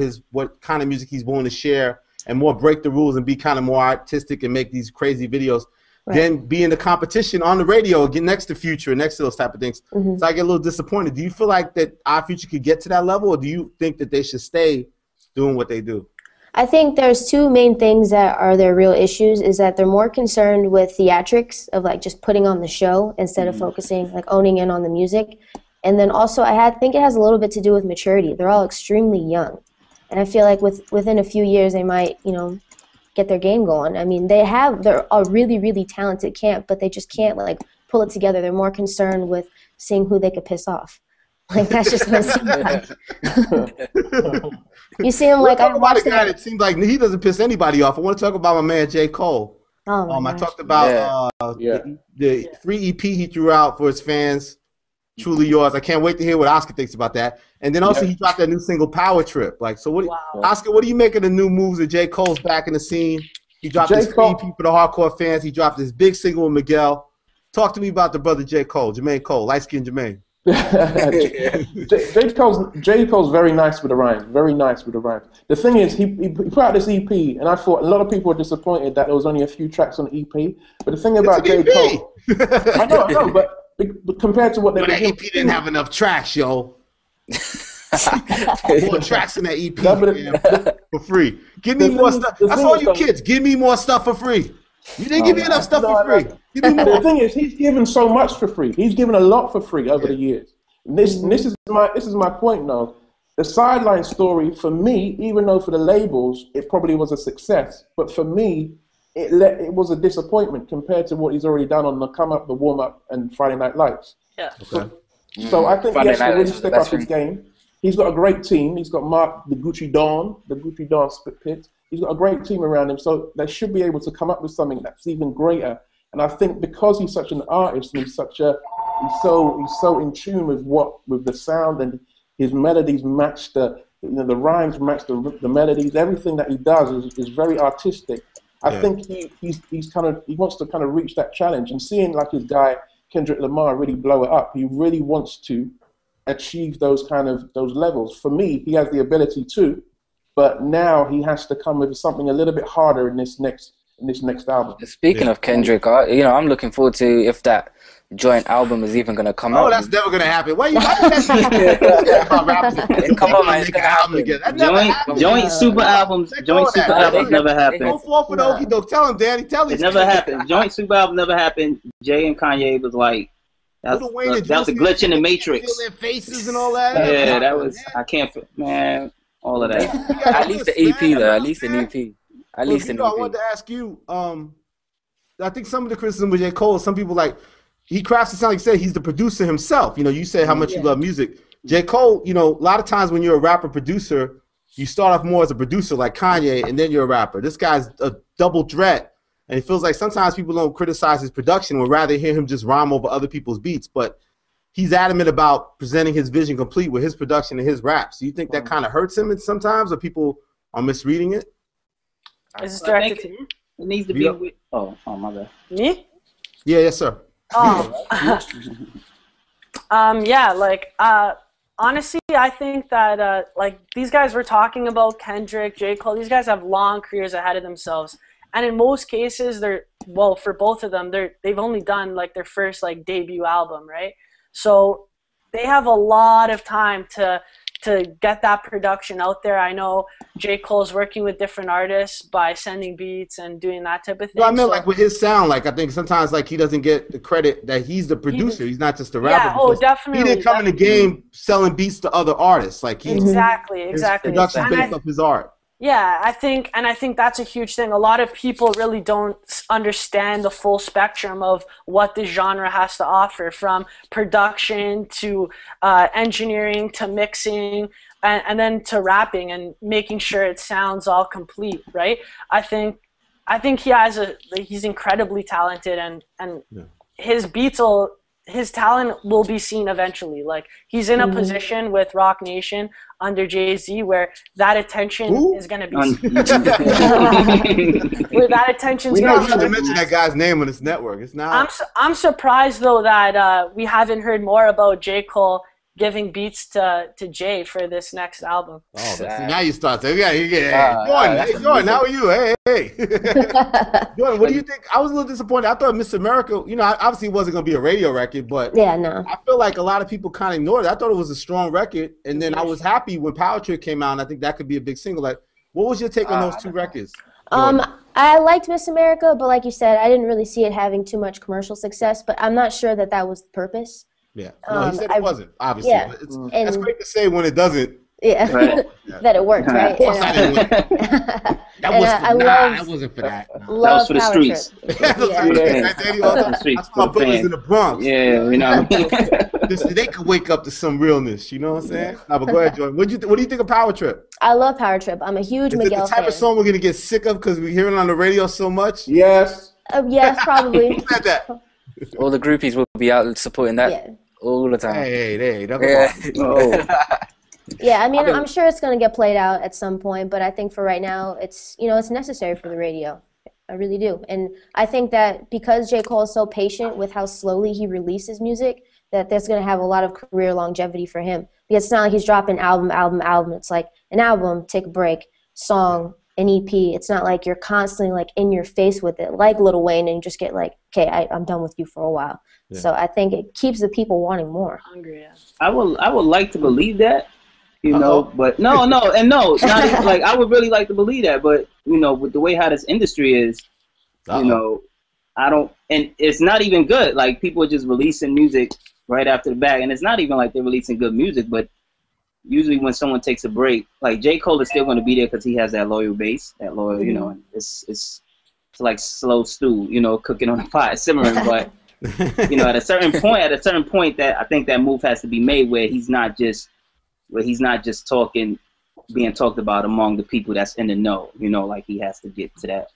kind of music he's willing to share, and more break the rules and be kind of more artistic and make these crazy videos, then be in the competition on the radio, get next to Future, next to those type of things. So I get a little disappointed. Do you feel like that our Future could get to that level, or do you think that they should stay doing what they do? I think there's 2 main things that are their real issues, is that they're more concerned with theatrics of like just putting on the show instead of focusing, like owning in on the music. And then also I think it has a little bit to do with maturity. They're all extremely young. And I feel like within a few years they might, get their game going. I mean, they're a really, really talented camp, but they just can't like pull it together. They're more concerned with seeing who they could piss off. Like that's just what it seems like. You see him like I watched a guy that seems like he doesn't piss anybody off. I want to talk about my man J. Cole. I talked about the 3 EP he threw out for his fans. Truly Yours. I can't wait to hear what Oscar thinks about that. And then also he dropped that new single, Power Trip. Like, so what, Oscar, what do you make of the new moves that J. Cole's back in the scene? He dropped this 3 EP for the hardcore fans. He dropped this big single with Miguel. Talk to me about the brother J. Cole, Jermaine Cole, light-skinned Jermaine. J. Cole's very nice with the rhymes. Very nice with the rhymes. The thing is, he put out this EP, and I thought a lot of people were disappointed that there was only a few tracks on the EP. But the thing about J. Cole, I know, but compared to what they were doing, that EP didn't have enough tracks, yo. More tracks in that EP for free. Give me more stuff. That's all you kids. Give me more stuff for free. You didn't give me enough stuff for free. Give me more. The thing is, he's given so much for free. He's given a lot for free over the years. And this is my point now. The Sideline story for me, even though for the labels it probably was a success, but for me it was a disappointment compared to what he's already done on the Come Up, the Warm Up, and Friday Night Lights. Yeah. So I think he has to really step up his game. He's got a great team. He's got Mark, the Gucci Dawn Spit Pit. He's got a great team around him, so they should be able to come up with something that's even greater. And I think because he's such an artist, and he's so in tune with the sound, and his melodies match the rhymes match the melodies. Everything that he does is very artistic. I think he wants to kind of reach that challenge, and seeing like his guy Kendrick Lamar really blow it up, he really wants to achieve those levels. For me, he has the ability to. But now he has to come with something a little bit harder in this next album. Speaking of Kendrick, I'm looking forward to if that joint album is even going to come out. Oh, that's never going to happen. Why you come on, man, it's going to happen. Joint super albums never happen. Don't fall for the okie doke. Tell him, Danny. Tell him. It never happened. Joint super album never happened. Jay and Kanye was like, that was a glitch in the Matrix. Their faces and all that. Yeah, that was. I can't, man. All of that. At least the EP, though. At least an EP. At least an EP. I wanted to ask you. I think some of the criticism with J. Cole, some people like he crafts it sound like you said he's the producer himself. You said how much you love music. J. Cole, a lot of times when you're a rapper producer, you start off more as a producer like Kanye, and then you're a rapper. This guy's a double threat, and it feels like sometimes people don't criticize his production, would rather hear him just rhyme over other people's beats, but he's adamant about presenting his vision complete with his production and his raps. Do you think that kind of hurts him sometimes, or people are misreading it? Is this directed to you? It needs to be with... Oh, my bad. Me? Yeah, yes, sir. Oh. Yeah, like, Honestly, I think that like these guys we're talking about, Kendrick, J. Cole, these guys have long careers ahead of themselves. And in most cases, for both of them, they've only done like their first like debut album, right? So they have a lot of time to get that production out there. I know J. Cole's working with different artists by sending beats and doing that type of thing. No, I mean, like with his sound, like I think sometimes like he doesn't get the credit that he's the producer. He's not just the rapper. Yeah, oh, definitely. He didn't come in the game selling beats to other artists. Like exactly. His production based off his art. Yeah, I think that's a huge thing. A lot of people really don't understand the full spectrum of what the genre has to offer, from production to engineering to mixing and then to rapping and making sure it sounds all complete, right? I think he's incredibly talented and his talent will be seen eventually. Like he's in a position with Rock Nation under Jay-Z where that attention is going to be where that attention is going to be. We know you mention that guy's name on this network. It's not. I'm surprised though that we haven't heard more about J. Cole giving beats to Jay for this next album. Oh, see, now you start saying, Jordan, how are you? Hey. Jordan, what do you think? I was a little disappointed. I thought Miss America, obviously it wasn't going to be a radio record, but yeah, no. I feel like a lot of people kind of ignored it. I thought it was a strong record, and then I was happy when Power Trip came out, and I think that could be a big single. Like, what was your take on those two records? I liked Miss America, but like you said, I didn't really see it having too much commercial success, but I'm not sure that was the purpose. Yeah, no, he said it wasn't, obviously. Yeah. But that's great to say when it doesn't. Yeah, right. That it worked, right? Of course I didn't win. That wasn't for that. That was for the streets. That's my brothers in the Bronx. Yeah, They could wake up to some realness, you know what I'm saying? No, but go ahead, Jordan. What do you think of Power Trip? I love Power Trip. I'm a huge Miguel fan. Is it the type of song we're going to get sick of because we hear it on the radio so much? Yes. Yes, probably. Who said that? All the groupies will be out supporting that all the time. Hey, Yeah, I mean, I'm sure it's going to get played out at some point, but I think for right now, it's necessary for the radio. I really do. And I think that because J. Cole is so patient with how slowly he releases music, that that's going to have a lot of career longevity for him. Because it's not like he's dropping album. It's like an album, take a break, song, an EP. It's not like you're constantly like in your face with it, like Lil Wayne, and you just get like, okay, I'm done with you for a while. Yeah. So I think it keeps the people wanting more. Hungry, yeah. I would like to believe that, but no, not even, like I would really like to believe that, but with the way how this industry is, I don't, and it's not even good. Like people are just releasing music right after the bag, and it's not even like they're releasing good music, but usually when someone takes a break, like J. Cole is still going to be there because he has that loyal base, that loyal, and it's like slow stew, cooking on a pot, simmering. But at a certain point, that I think that move has to be made where he's not just being talked about among the people that's in the know. Like he has to get to that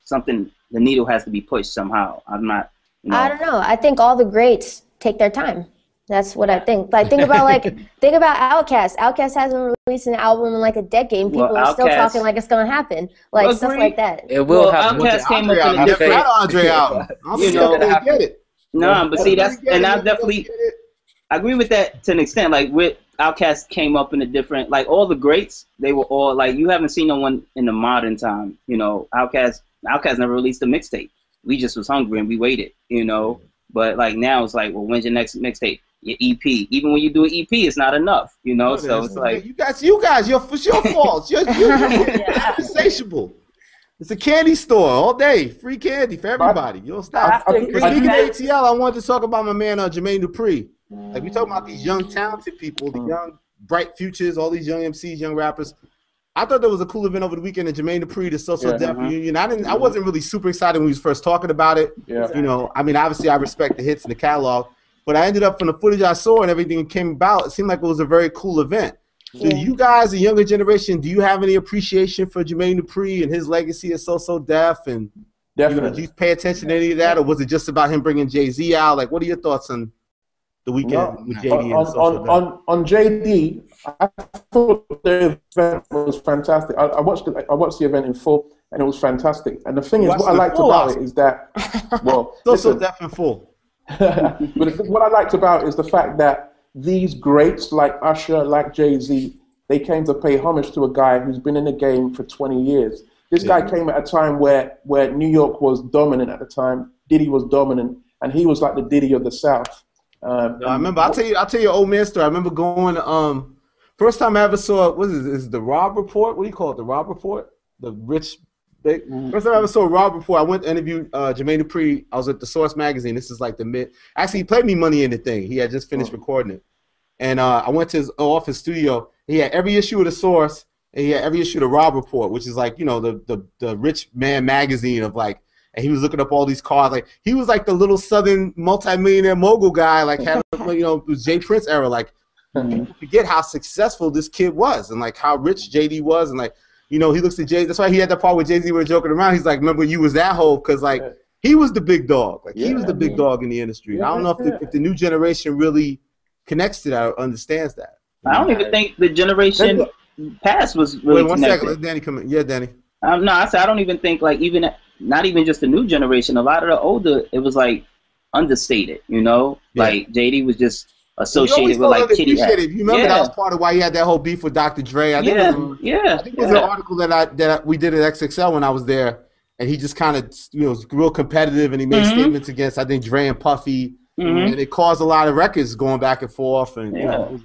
something. The needle has to be pushed somehow. I'm not. I don't know. I think all the greats take their time. That's what I think. Like think about Outkast. Outkast hasn't released an album in like a decade, and people are still talking like it's gonna happen. Like stuff like that. It will happen. Outkast came up in a different. Andre album. Get it. No, but see that's and I definitely agree with that to an extent. Like with Outkast came up in a different. Like all the greats, they were all like you haven't seen no one in the modern time. Outkast never released a mixtape. We just was hungry and we waited. But like now it's like, well, when's your next mixtape? Your EP. Even when you do an EP, it's not enough, So it's like you guys, it's your fault. You're insatiable. It's a candy store all day, free candy for everybody. You'll stop. Speaking of ATL, I wanted to talk about my man Jermaine Dupri. Like we talking about these young talented people, the young bright futures, all these young MCs, young rappers. I thought there was a cool event over the weekend at Jermaine Dupri, the So Def reunion. I wasn't really super excited when we was first talking about it. Yeah. I mean, obviously I respect the hits in the catalog. But I ended up, from the footage I saw and everything that came about, it seemed like it was a very cool event. So you guys, the younger generation, do you have any appreciation for Jermaine Dupri and his legacy as So Def? And do you pay attention to any of that? Or was it just about him bringing Jay-Z out? Like, what are your thoughts on the weekend with JD and So Def? On JD, I thought the event was fantastic. I watched the event in full, and it was fantastic. And the thing is, what I liked about it is that, well, So Def in full. But what I liked about it is the fact that these greats like Usher, like Jay-Z, they came to pay homage to a guy who's been in the game for 20 years. This guy came at a time where New York was dominant at the time. Diddy was dominant, and he was like the Diddy of the South. I remember. I'll tell you an old man story. I remember going. First time I ever saw is the Rob Report. What do you call it? The Rob Report. The rich. First time I ever saw Rob Report. I went to interview Jermaine Dupri. I was at the Source magazine. This is like the mid. Actually, he played me Money in the Thing. He had just finished recording it, and I went to his office studio. He had every issue of the Source. And he had every issue of the Rob Report, which is like, you know, the rich man magazine of like, and he was looking up all these cars. Like, he was like the little Southern multimillionaire mogul guy, like, had, you know, it was Jay Prince era. Like, people forget how successful this kid was and like how rich JD was. And like, you know, he looks at Jay. That's why he had that part where Jay-Z were joking around. He's like, remember you was that hoe? Because like, he was the big dog. Like, he was the big dog in the industry. I don't know if the new generation really connects to that or understands that. I don't even think the generation past was really one connected. second, let Danny come in. Yeah, Danny. No, I said I don't even think like not even just the new generation. A lot of the older, it was like understated. You know, like JD was just associated with like kitty hats. You remember that was part of why he had that whole beef with Dr. Dre. I think I think it was an article that we did at XXL when I was there, and he just kind of was real competitive, and he made statements against I think Dre and Puffy, and it caused a lot of records going back and forth, and you know.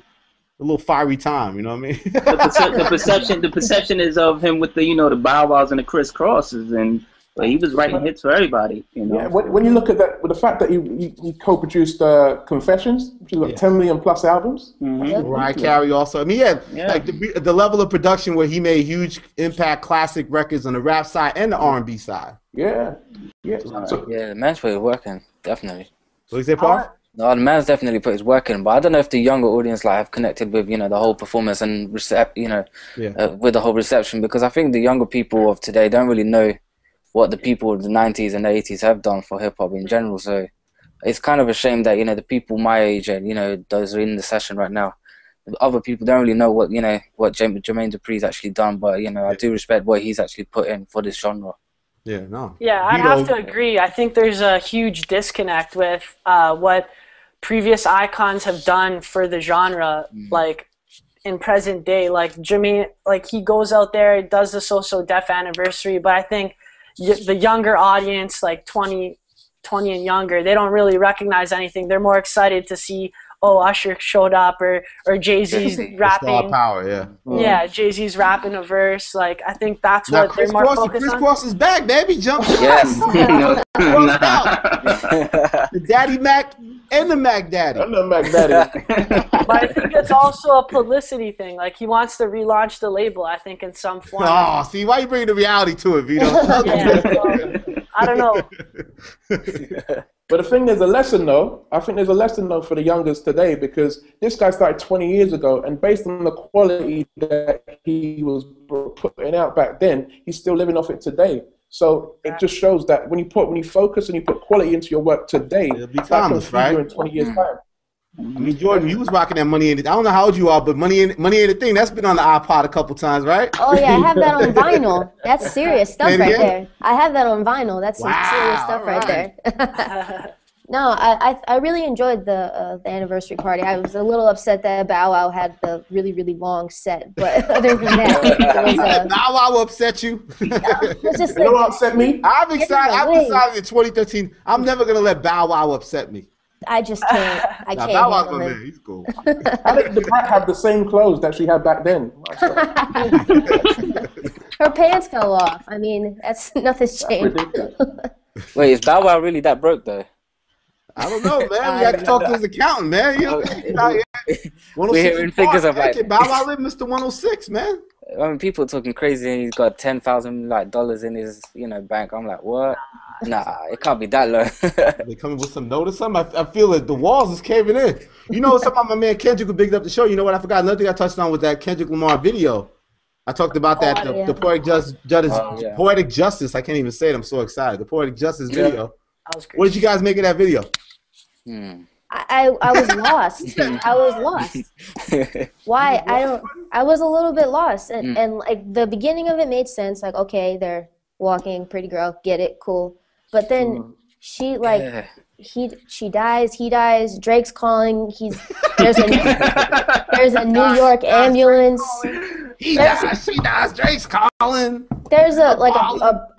A little fiery time, you know what I mean? the perception is of him with the the Bow Wows and the Criss Crosses, and he was writing hits for everybody. You know. Yeah, when you look at that, with the fact that he co-produced Confessions, which is like 10 million plus albums. Mariah Carey also. I mean, like the level of production where he made huge impact classic records on the rap side and the R&B side. Yeah. The man's put his work in, definitely. What do you say, Paul? No, the man's definitely put his work in, but I don't know if the younger audience like have connected with the whole performance and with the whole reception, because I think the younger people of today don't really know what the people of the 90s and the 80s have done for hip hop in general. So it's kind of a shame that the people my age and those are in the session right now, other people don't really know what Jermaine Dupri's actually done, but I do respect what he's actually put in for this genre. Yeah, no. Yeah, I'd have to agree. I think there's a huge disconnect with what previous icons have done for the genre, like in present day. Like Jermaine, like he goes out there, does the So Def anniversary, but I think the younger audience, like 20 and younger, they don't really recognize anything. They're more excited to see, Usher showed up, or Jay-Z's rapping. Star power, yeah, Jay-Z's rapping a verse. Like, I think that's what they're more focused on. Chris Cross is back, baby. Jump. Yes. The Daddy Mac and the Mac Daddy. And the Mac Daddy. But I think it's also a publicity thing. Like, he wants to relaunch the label, I think, in some form. Oh, see, why you bringing the reality to it, Vito? I don't know. But I think there's a lesson, though. I think there's a lesson, though, for the youngers today, because this guy started 20 years ago, and based on the quality that he was putting out back then, he's still living off it today. So it just shows that when you focus and you put quality into your work today, it'll be timeless, right? In 20 years' time. I mean, Jordan, you was rocking that Money Ain't. I don't know how old you are, but Money Ain't a Thing. That's been on the iPod a couple times, right? Oh yeah, I have that on vinyl. That's serious stuff right there. I have that on vinyl. That's some serious stuff right there. No, I really enjoyed the anniversary party. I was a little upset that Bow Wow had the really, really long set, but other than that, it was, Bow Wow will upset you. it was just You know what upset me? I've decided in 2013, I'm never gonna let Bow Wow upset me. I just can't. I can't Bow Wow's handle my him. man. He's cool. How did the Brat have the same clothes that she had back then? Her pants fell off. I mean, nothing's changed. Wait, is Bow Wow really that broke though? I don't know, man. We got to talk to his accountant, man. We're hearing figures of like Bow Wow live Mr. 106, man. I mean, people are talking crazy, and he's got $10,000 in his bank. I'm like, what? Nah, it can't be that low. They coming with some note or something. I feel like the walls is caving in. You know something about my man Kendrick who bigged up the show. You know what? I forgot another thing I touched on with that Kendrick Lamar video. I talked about that the poetic justice. I can't even say it. I'm so excited. The poetic justice video. That was great. What did you guys make of that video? I was lost. I was lost. Why? I was a little bit lost, and like the beginning of it made sense. Like, okay, they're walking, pretty girl, get it, cool. But then she like she dies, he dies, Drake's calling, there's a New York ambulance. He dies, she dies, Drake's calling. There's a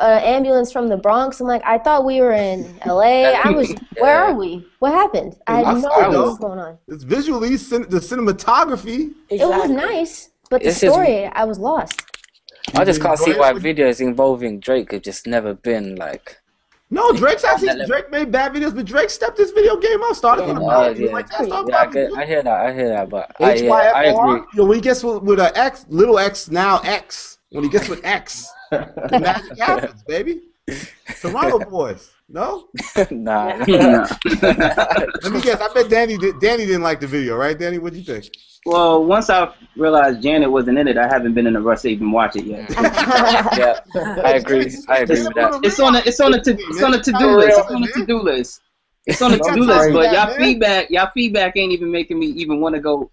ambulance from the Bronx. I'm like, I thought we were in LA. Where are we? What happened? I had no idea what's going on. It's visually, the cinematography. Exactly. It was nice, but the story, I was lost. I just can't see why videos involving Drake have just never been like. No, Drake made bad videos, but Drake stepped his video game up, started from the bottom. I hear that, but I agree. You know, when he gets with an X, little X, now X, when he gets with X, the magic happens, baby. Toronto boys, no? Nah. Let me guess, I bet Danny didn't like the video, right, Danny? What'd you think? Well, once I realized Janet wasn't in it, I haven't been in a rush to even watch it yet. Yeah, I agree with that. It's on a to-do list. It's on a to-do list. It's on a to-do list, but y'all feedback ain't even making me even want to go.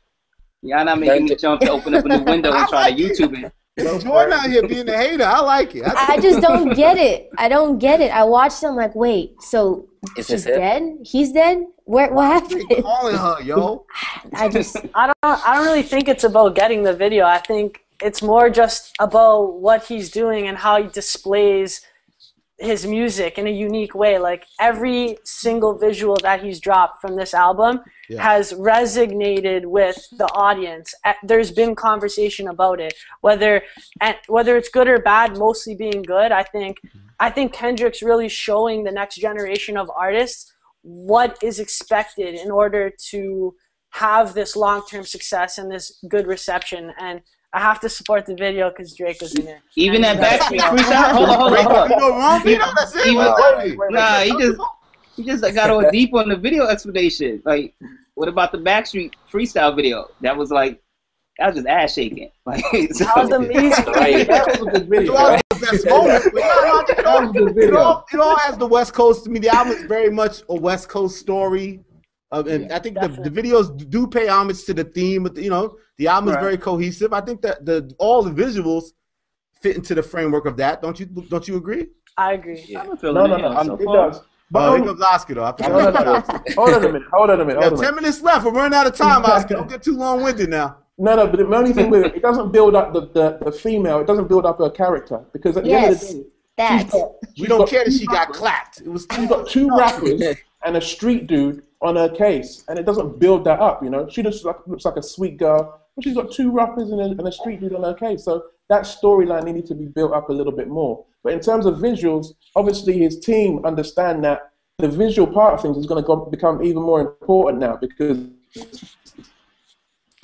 Y'all not making me jump to open up a new window and try to YouTube it. Jordan out here being a hater. I like it. I just don't get it. I don't get it. I watched it. I'm like, wait, so she's dead? He's dead? What happened? Calling her, yo. I don't really think it's about getting the video. I think it's more just about what he's doing and how he displays his music in a unique way. Like every single visual that he's dropped from this album has resonated with the audience. There's been conversation about it, whether it's good or bad, mostly being good. I think Kendrick's really showing the next generation of artists what is expected in order to have this long-term success and this good reception. And I have to support the video because Drake was in it. Even that Backstreet freestyle. Hold on. Nah, he just got all deep on the video explanation. Like, what about the Backstreet freestyle video? That was just ass shaking. Like, that was amazing. That was a good video. It all has the West Coast. To me, the album is very much a West Coast story. And I think the videos do pay homage to the theme, but the album is very cohesive. I think that all the visuals fit into the framework of that. Don't you agree? I agree. Yeah. It does. But here comes Oscar though. Hold on a minute. 10 minutes left. We're running out of time, Oscar. Don't get too long-winded now. No, but the only thing with it doesn't build up the female. It doesn't build up her character because at the end of the day, we don't care that she got clapped. She's got two rappers and a street dude on her case, and it doesn't build that up. She just looks like a sweet girl, but she's got two rappers and a street dude on her case. So that storyline needed to be built up a little bit more. But in terms of visuals, obviously his team understand that the visual part of things is going to become even more important now because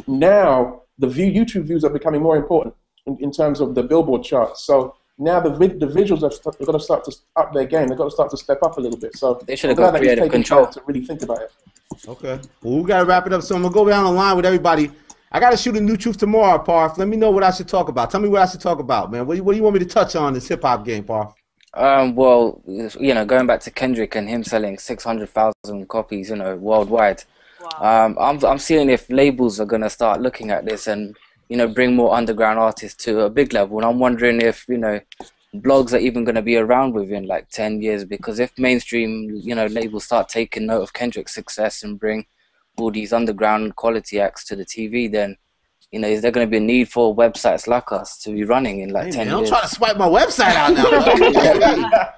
now the YouTube views are becoming more important in terms of the Billboard charts. So now the visuals have got to start to up their game. They've got to start to step up a little bit. So they should have got creative control to really think about it. Okay. Well, we got to wrap it up. So I'm going to go down the line with everybody. I got to shoot a new truth tomorrow, Parth. Let me know what I should talk about. Tell me what I should talk about, man. What do you want me to touch on this hip-hop game, Parth? Well, going back to Kendrick and him selling 600,000 copies, worldwide. Wow. I'm seeing if labels are gonna start looking at this and bring more underground artists to a big level. And I'm wondering if blogs are even gonna be around within like 10 years because if mainstream labels start taking note of Kendrick's success and bring all these underground quality acts to the TV, then is there going to be a need for websites like us to be running in like 10 years? Don't try to swipe my website out now.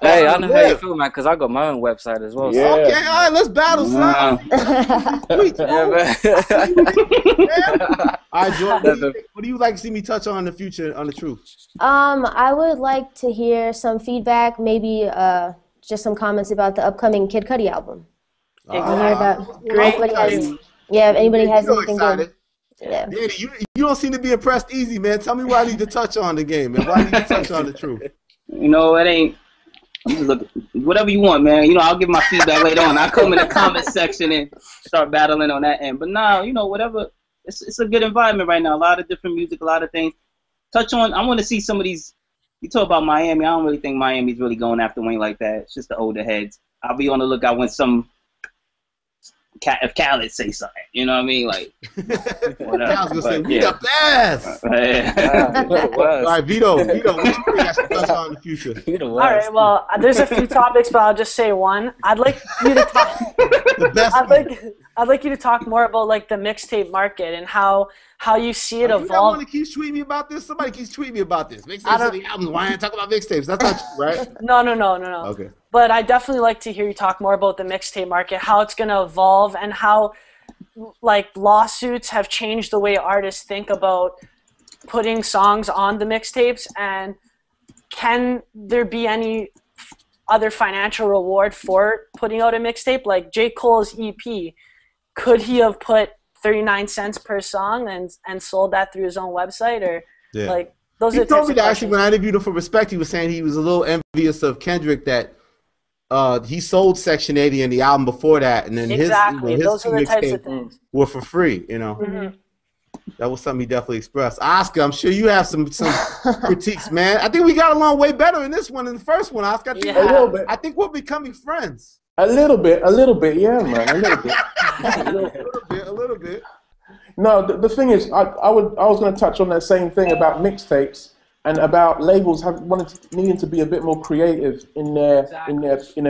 Hey, I know how you feel, man, because I got my own website as well. Yeah. Okay, all right, let's battle, son. All right, Jordan, what do you like to see me touch on in the future on the truth? I would like to hear some feedback, maybe just some comments about the upcoming Kid Cudi album. I hear about if anybody has anything good. Yeah. Danny, you don't seem to be impressed easy, man. Tell me why I need to touch on the game, man. Why I need to touch on the truth? It ain't. Whatever you want, man. I'll give my feedback later on. I'll come in the comment section and start battling on that end. But now, whatever. It's a good environment right now. A lot of different music, a lot of things. Touch on. I want to see some of these. You talk about Miami. I don't really think Miami's really going after Wayne like that. It's just the older heads. I'll be on the lookout when some if Khaled say something, you know what I mean? Like, whatever. I was gonna say, we the best. All right, Vito, what do you think I should touch on in the future? All right, well, there's a few topics, but I'll just say one. I'd like you to talk. The best. I'd like you to talk more about like the mixtape market and how you see it evolve. Someone keeps tweeting me about this. Somebody keeps tweeting me about this. Mixtapes and the albums. Why ain't talking about mixtapes? That's not true, right? No. Okay. But I definitely like to hear you talk more about the mixtape market, how it's going to evolve, and how like lawsuits have changed the way artists think about putting songs on the mixtapes, and can there be any other financial reward for putting out a mixtape? Like J. Cole's EP, could he have put 39 cents per song and sold that through his own website, or like those are the types of questions. He told me that actually when I interviewed him for Respect, he was saying he was a little envious of Kendrick that he sold Section 80 in the album before that, and then his those are the types of things were for free, you know. Mm-hmm. That was something he definitely expressed. Oscar, I'm sure you have some critiques, man. I think we got along way better in this one than the first one, Oscar. A little bit. I think we're becoming friends. A little bit, yeah, man, a little bit. a little bit. No, the thing is, I was going to touch on that same thing about mixtapes and about labels needing to be a bit more creative in their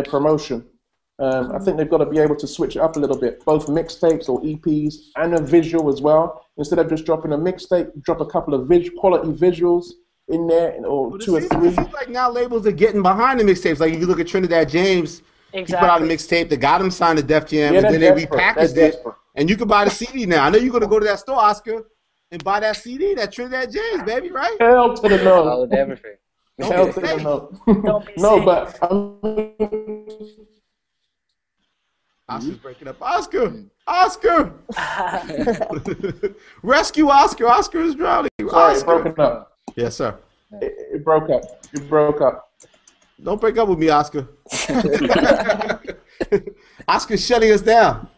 promotion. I think they've got to be able to switch it up a little bit, both mixtapes or EPs and a visual as well. Instead of just dropping a mixtape, drop a couple of quality visuals in there, or two or three. It seems like now labels are getting behind the mixtapes. Like if you look at Trinidad James, he put out a mixtape that got him signed to Def Jam, and then they repackaged it, and you can buy the CD now. I know you're going to go to that store, Oscar, and buy that CD, that Trinidad James, baby, right? Hell to the no. All of everything. Hell to the no. No, but Oscar's breaking up. Oscar! Rescue Oscar! Oscar is drowning. Sorry, it broke up. Yes, sir. It broke up. It broke up. Don't break up with me, Oscar. Oscar's shutting us down.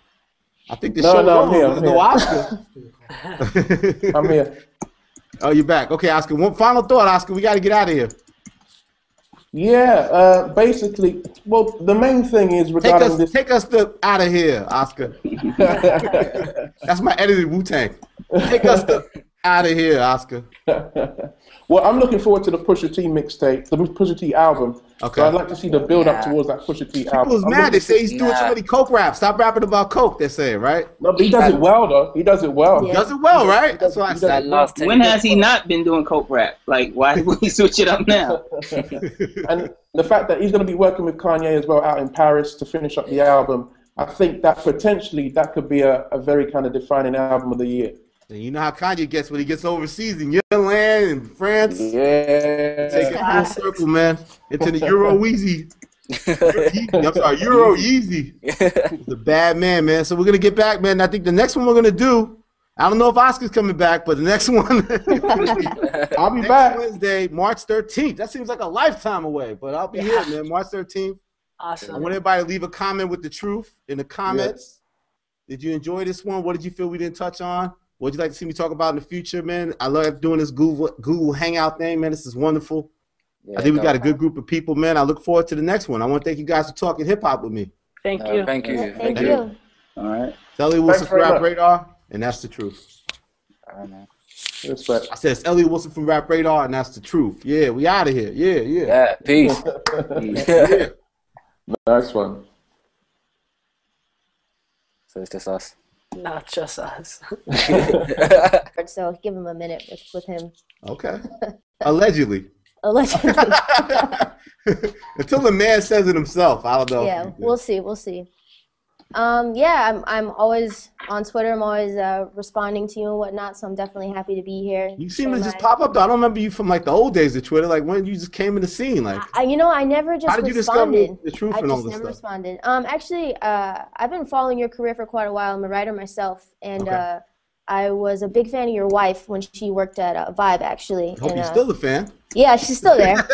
I think the show's over. No, Oscar. I'm here. Oh, you're back. Okay, Oscar. One final thought, Oscar. We got to get out of here. Yeah, basically, well, the main thing is regarding this. Take us out of here, Oscar. That's my edited Wu-Tang. Take us out of here, Oscar. Well, I'm looking forward to the Pusha T mixtape, the Pusha T album. Okay. So I'd like to see the build up towards that Pusha T album. People's mad. They say he's doing too many coke raps. Stop rapping about coke. They're saying, right? No, but he does it well, though. He does it well. He does it well, right? That's what I said. When has he not been doing coke rap? Like, why would he switch it up now? And the fact that he's going to be working with Kanye as well out in Paris to finish up the album, I think that potentially that could be a very kind of defining album of the year. And you know how Kanye gets when he gets overseas in your land in France. Yeah. Take it full circle, man. Into the Euro Weezy. I'm sorry, Euro Yeezy. The bad man. So we're going to get back, man. I think the next one we're going to do, I don't know if Oscar's coming back, but the next one, I'll be back. Wednesday, March 13th. That seems like a lifetime away, but I'll be here, man. March 13th. Awesome. I want everybody to leave a comment with the truth in the comments. Yeah. Did you enjoy this one? What did you feel we didn't touch on? What would you like to see me talk about in the future, man? I love doing this Google Hangout thing, man. This is wonderful. Yeah, I think we got a good group of people, man. I look forward to the next one. I want to thank you guys for talking hip-hop with me. Thank you. Thank you. Thank you. All right. It's Elliott Wilson from Rap Radar, and that's the truth. All right, man. I said it's Elliott Wilson from Rap Radar, and that's the truth. Yeah, we out of here. Yeah. Yeah, peace. Yeah. Nice one. So it's just us. Not just us. So give him a minute with him. Okay. Allegedly. Allegedly. Until the man says it himself, I don't know. Yeah, we'll see. Yeah, I'm always on Twitter. I'm always responding to you and whatnot. So I'm definitely happy to be here. You seem to just pop up. Though. I don't remember you from like the old days of Twitter. Like when you just came in the scene. Like I never just. How did you responded. discover the truth and all this stuff? I just never responded. Actually, I've been following your career for quite a while. I'm a writer myself, and I was a big fan of your wife when she worked at Vibe. Actually, I hope you're still a fan. Yeah, she's still there.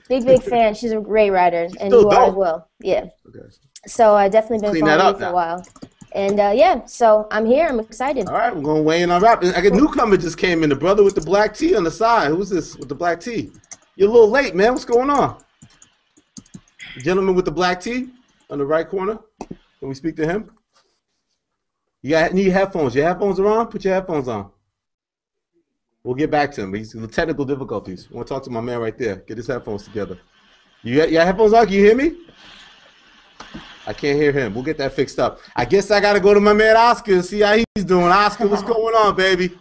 Big fan. She's a great writer, and you are as well. Yeah. Okay. So I definitely been following you for a while. And yeah, so I'm here. I'm excited. All right, we're going to weigh in on rap. I got a newcomer just came in, the brother with the black tee on the side. Who's this with the black tee? You're a little late, man. What's going on? The gentleman with the black tee on the right corner. Can we speak to him? need headphones. Your headphones are on? Put your headphones on. We'll get back to him. He's with technical difficulties. I want to talk to my man right there. Get his headphones together. You got your headphones on? Can you hear me? I can't hear him. We'll get that fixed up. I guess I got to go to my man Oscar and see how he's doing. Oscar, what's going on, baby?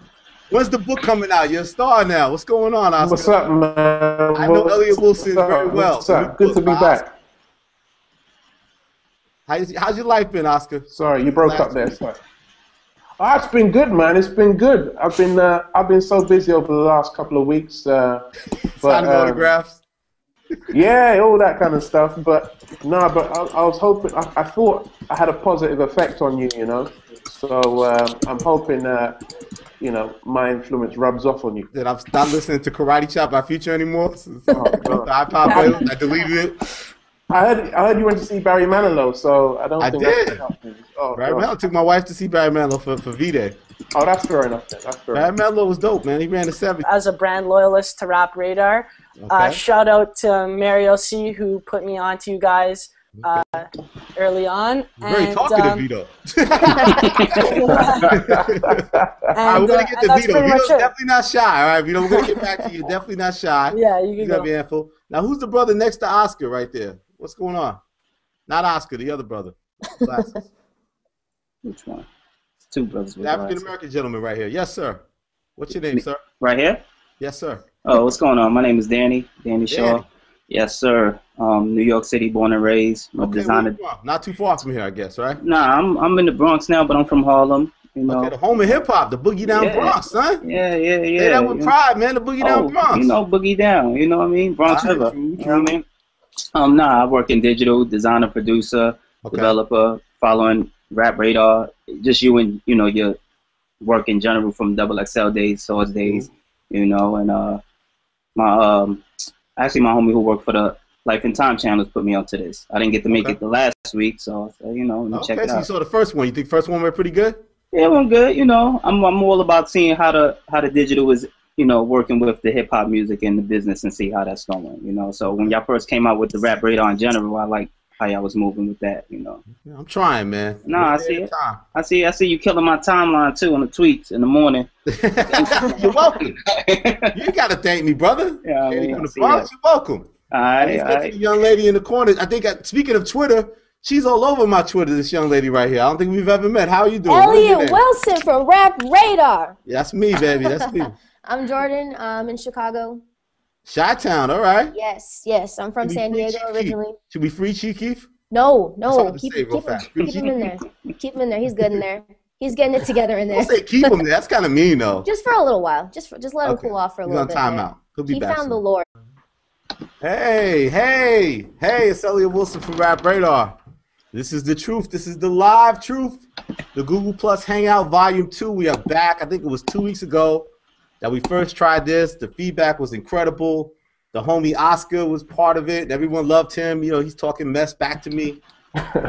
When's the book coming out? You're a star now. What's going on, Oscar? What's up, man? I know Elliott Wilson very well. What's up? Good to be back. How's your life been, Oscar? Sorry, you broke up there. Sorry. Oh, it's been good, man. It's been good. I've been so busy over the last couple of weeks. Signing autographs. Yeah, all that kind of stuff. But no, I was hoping. I thought I had a positive effect on you, you know. So I'm hoping you know, my influence rubs off on you. That I'm not listening to Karate Chop by Future anymore. The iPod, I deleted it. I heard you went to see Barry Manilow, so I don't think did. Oh, Barry Manilow took my wife to see Barry Manilow for V-Day. Oh, that's fair enough. That's fair Barry Manilow was dope, man. He ran the 70s. As a brand loyalist to Rap Radar, shout out to Mario C, who put me on to you guys early on. Very talkative, Vito. We're going to get to Vito. Vito's definitely not shy, all right, Vito? We're going to get back to you. Definitely not shy. Yeah, you can go. Be handful. Now, who's the brother next to Oscar right there? What's going on? Not Oscar, the other brother. Glasses. Which one? It's two brothers with the African-American gentleman right here. Yes, sir. What's your name, sir? Right here? Yes, sir. Oh, what's going on? My name is Danny Shaw. Yes, sir. New York City, born and raised. I'm a designer. Not too far from here, I guess, right? Nah, I'm in the Bronx now, but I'm from Harlem. You know. Okay, the home of hip hop, the Boogie Down Bronx, son. Yeah. Say that with pride, man. The Boogie Down Bronx. You know, Boogie Down. You know what I mean? Bronx River. True. You know what I mean? I work in digital, designer, producer, developer, following Rap Radar. Just you and your work in general from XXL days, Swords days, you know, and my homie who worked for the Life and Time channels put me onto this. I didn't get to make it the last week, so let me check it out. So you saw the first one. You think the first one went pretty good? Yeah, it went good. You know, I'm all about seeing how the digital is, working with the hip hop music and the business and see how that's going. You know, so when y'all first came out with the Rap Radar in general, I like how y'all was moving with that. You know. Yeah, I'm trying, man. Nah, I see it. I see you killing my timeline too on the tweets in the morning. You're welcome. You gotta thank me, brother. Yeah, you're welcome. All right. The young lady in the corner. I think, speaking of Twitter, she's all over my Twitter, this young lady right here. I don't think we've ever met. How are you doing? Elliott Wilson from Rap Radar. Yeah, that's me, baby. That's me. I'm Jordan. I'm in Chicago. Chi-Town, all right. Yes. I'm from San Diego originally. Should we free Chief Keef? No. Keep him in there. Keep him in there. He's good in there. He's getting it together in there. Don't say keep him there. That's kind of mean, though. Just for a little while. Just let him cool off for a little bit. He's on timeout. He'll be back. He found the Lord. Hey, it's Elliott Wilson from Rap Radar. This is the truth. This is the live truth. The Google Plus Hangout Volume 2. We are back. I think it was 2 weeks ago that we first tried this. The feedback was incredible. The homie Oscar was part of it. Everyone loved him. He's talking mess back to me.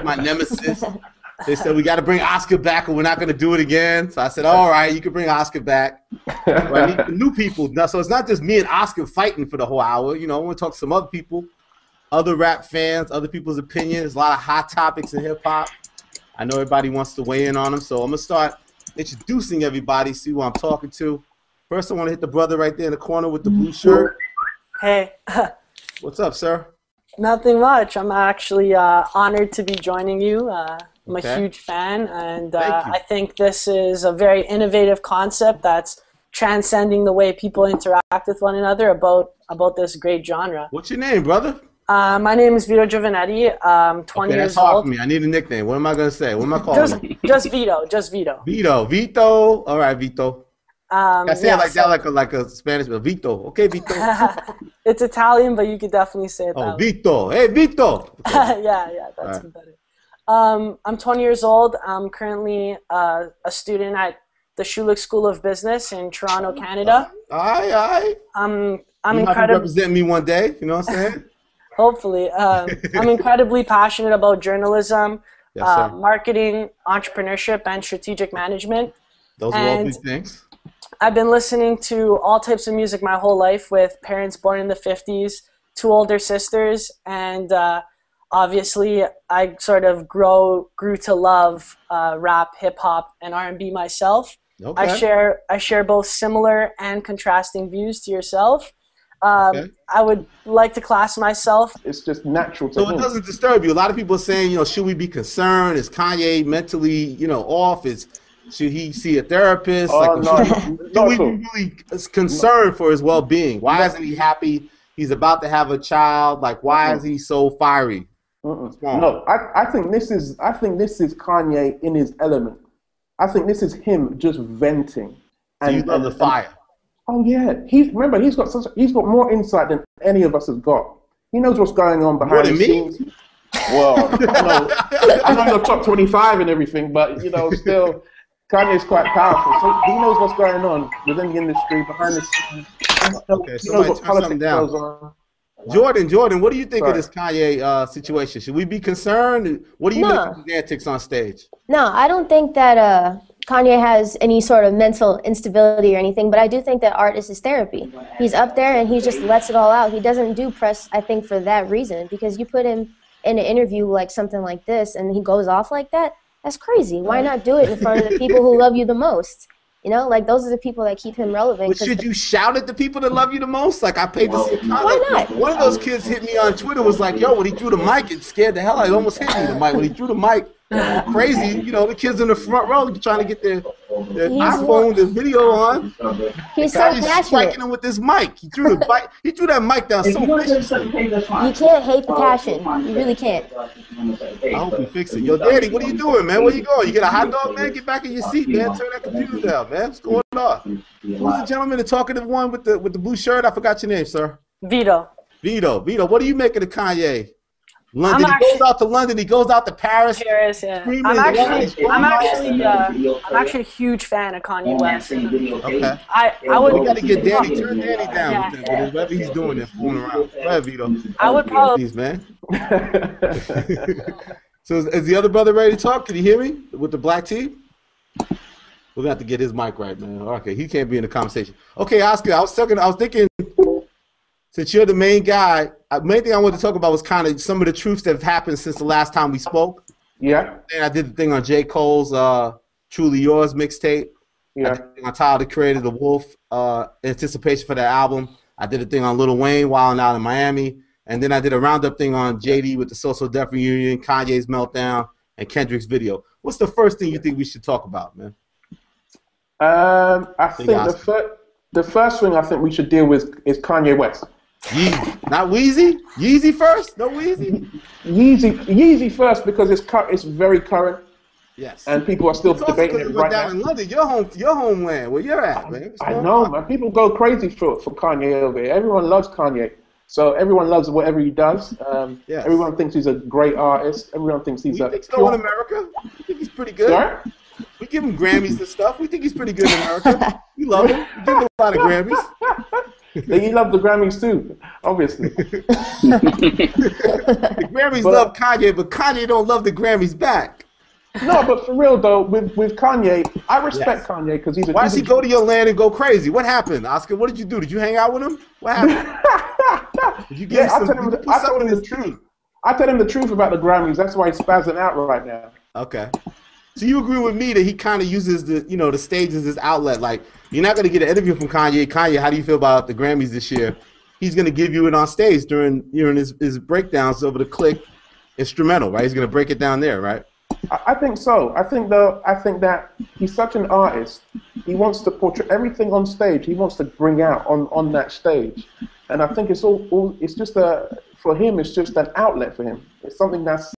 My nemesis. They said, we got to bring Oscar back or we're not going to do it again. So I said, all right, you can bring Oscar back. But I need new people. Now, so it's not just me and Oscar fighting for the whole hour. I want to talk to some other people, other rap fans, other people's opinions. There's a lot of hot topics in hip-hop. I know everybody wants to weigh in on them. So I'm going to start introducing everybody, see who I'm talking to. First, I want to hit the brother right there in the corner with the blue shirt. Hey. What's up, sir? Nothing much. I'm actually honored to be joining you. I'm a huge fan, and I think this is a very innovative concept that's transcending the way people interact with one another about this great genre. What's your name, brother? My name is Vito Giovanetti. I'm 20 years that's hard old. For me. I need a nickname. What am I going to say? What am I calling you? Just Vito. Just Vito. Vito. All right, Vito. I say it like that, like a Spanish, but Vito. Okay, Vito. It's Italian, but you could definitely say it that way. Vito. Hey, Vito. Okay. yeah, that's better. I'm 20 years old. I'm currently a student at the Schulich School of Business in Toronto, Canada. Aye. I'm incredibly represent me one day. You know what I'm saying? Hopefully. I'm incredibly passionate about journalism, marketing, entrepreneurship, and strategic management. Those are all good things. I've been listening to all types of music my whole life with parents born in the 50s, 2 older sisters, and Obviously, I sort of grew to love rap, hip hop, and R&B myself. Okay. I share both similar and contrasting views to yourself. I would like to class myself. It's just natural to So him. it doesn't disturb you. A lot of people are saying, you know, should we be concerned? Is Kanye mentally, you know, off? Should he see a therapist? Should we be really concerned for his well-being? Why isn't he happy? He's about to have a child. Like, why is he so fiery? No, I think this is Kanye in his element. I think this is him just venting. So you love the fire. Oh yeah, he's got more insight than any of us has got. He knows what's going on behind the scenes. Well, I know you're top 25 and everything, but you know, still, Kanye's quite powerful. So he knows what's going on within the industry, behind the scenes. Okay, somebody turn something down. Jordan, what do you think of this Kanye situation? Should we be concerned? What do you make of his antics on stage? No, I don't think that Kanye has any sort of mental instability or anything, but I do think that art is his therapy. He's up there and he just lets it all out. He doesn't do press, I think, for that reason, because you put him in an interview like something like this and he goes off like that, that's crazy. Why not do it in front of the people who love you the most? You know, like those are the people that keep him relevant. But should you shout at the people that love you the most? Like I paid to see a comment. Why not? One of those kids hit me on Twitter, was like, yo, when he threw the mic, it scared the hell out of me. It almost hit me, the mic. When he threw the mic, crazy, you know, the kids in the front row trying to get their iPhone, their video on. He's so passionate. Striking him with this mic. He threw that mic down so viciously. You can't hate the passion. You really can't. I hope he fixes it. Yo, Daddy, what are you doing, man? Where you going? You get a hot dog, man? Get back in your seat, man. Turn that computer down, man. What's going on? Who's the gentleman, the talkative one with the blue shirt? I forgot your name, sir. Vito, what do do you make of the Kanye? London. He goes out to London. He goes out to Paris. Yeah. I'm actually a huge fan of Kanye West. Okay. I would. We got to get Danny. Turn Danny down with whatever he's doing there, fooling around. Go ahead, Vito. I would probably. Please, man. So is the other brother ready to talk? Can you hear me with the black tee? We're gonna have to get his mic right, man. Okay, he can't be in the conversation. Okay, Oscar. I was thinking. Since you're the main guy, the main thing I wanted to talk about was kind of some of the truths that have happened since the last time we spoke. Yeah. And I did the thing on J. Cole's Truly Yours mixtape. Yeah. I did the thing on Tyler, the Creator, The Wolf, anticipation for that album. I did a thing on Lil Wayne, Wildin' Out in Miami. And then I did a roundup thing on JD with the So Def reunion, Kanye's meltdown, and Kendrick's video. What's the first thing you think we should talk about, man? I think the first thing I think we should deal with is Kanye West. Yeezy. Not Weezy? Yeezy first? No Weezy? Yeezy first because it's very current. Yes. And people are still debating it right down now. In London, your homeland, where you're at, man. I know, man. People go crazy for Kanye over here. Everyone loves Kanye. So everyone loves whatever he does. Yes. Everyone thinks he's a great artist. Everyone thinks he's we think so in America. We think he's pretty good. Sorry? We give him Grammys and stuff. We think he's pretty good in America. We love him. We give him a lot of Grammys. You love the Grammys too, obviously. The Grammys love Kanye, but Kanye don't love the Grammys back. No, but for real though, with Kanye, I respect Kanye because he's a. Why does he go to your land and go crazy? What happened, Oscar? What did you do? Did you hang out with him? What happened? Did you give I told him the truth. I told him the truth about the Grammys. That's why he's spazzing out right now. Okay. So you agree with me that he kind of uses the stage as his outlet? Like, you're not going to get an interview from Kanye. Kanye, how do you feel about the Grammys this year? He's going to give you it on stage during his breakdowns over the Click instrumental, right? He's going to break it down there, right? I think so. I think that he's such an artist. He wants to portray everything on stage. He wants to bring out on that stage, and I think it's just for him. It's just an outlet for him. It's something that's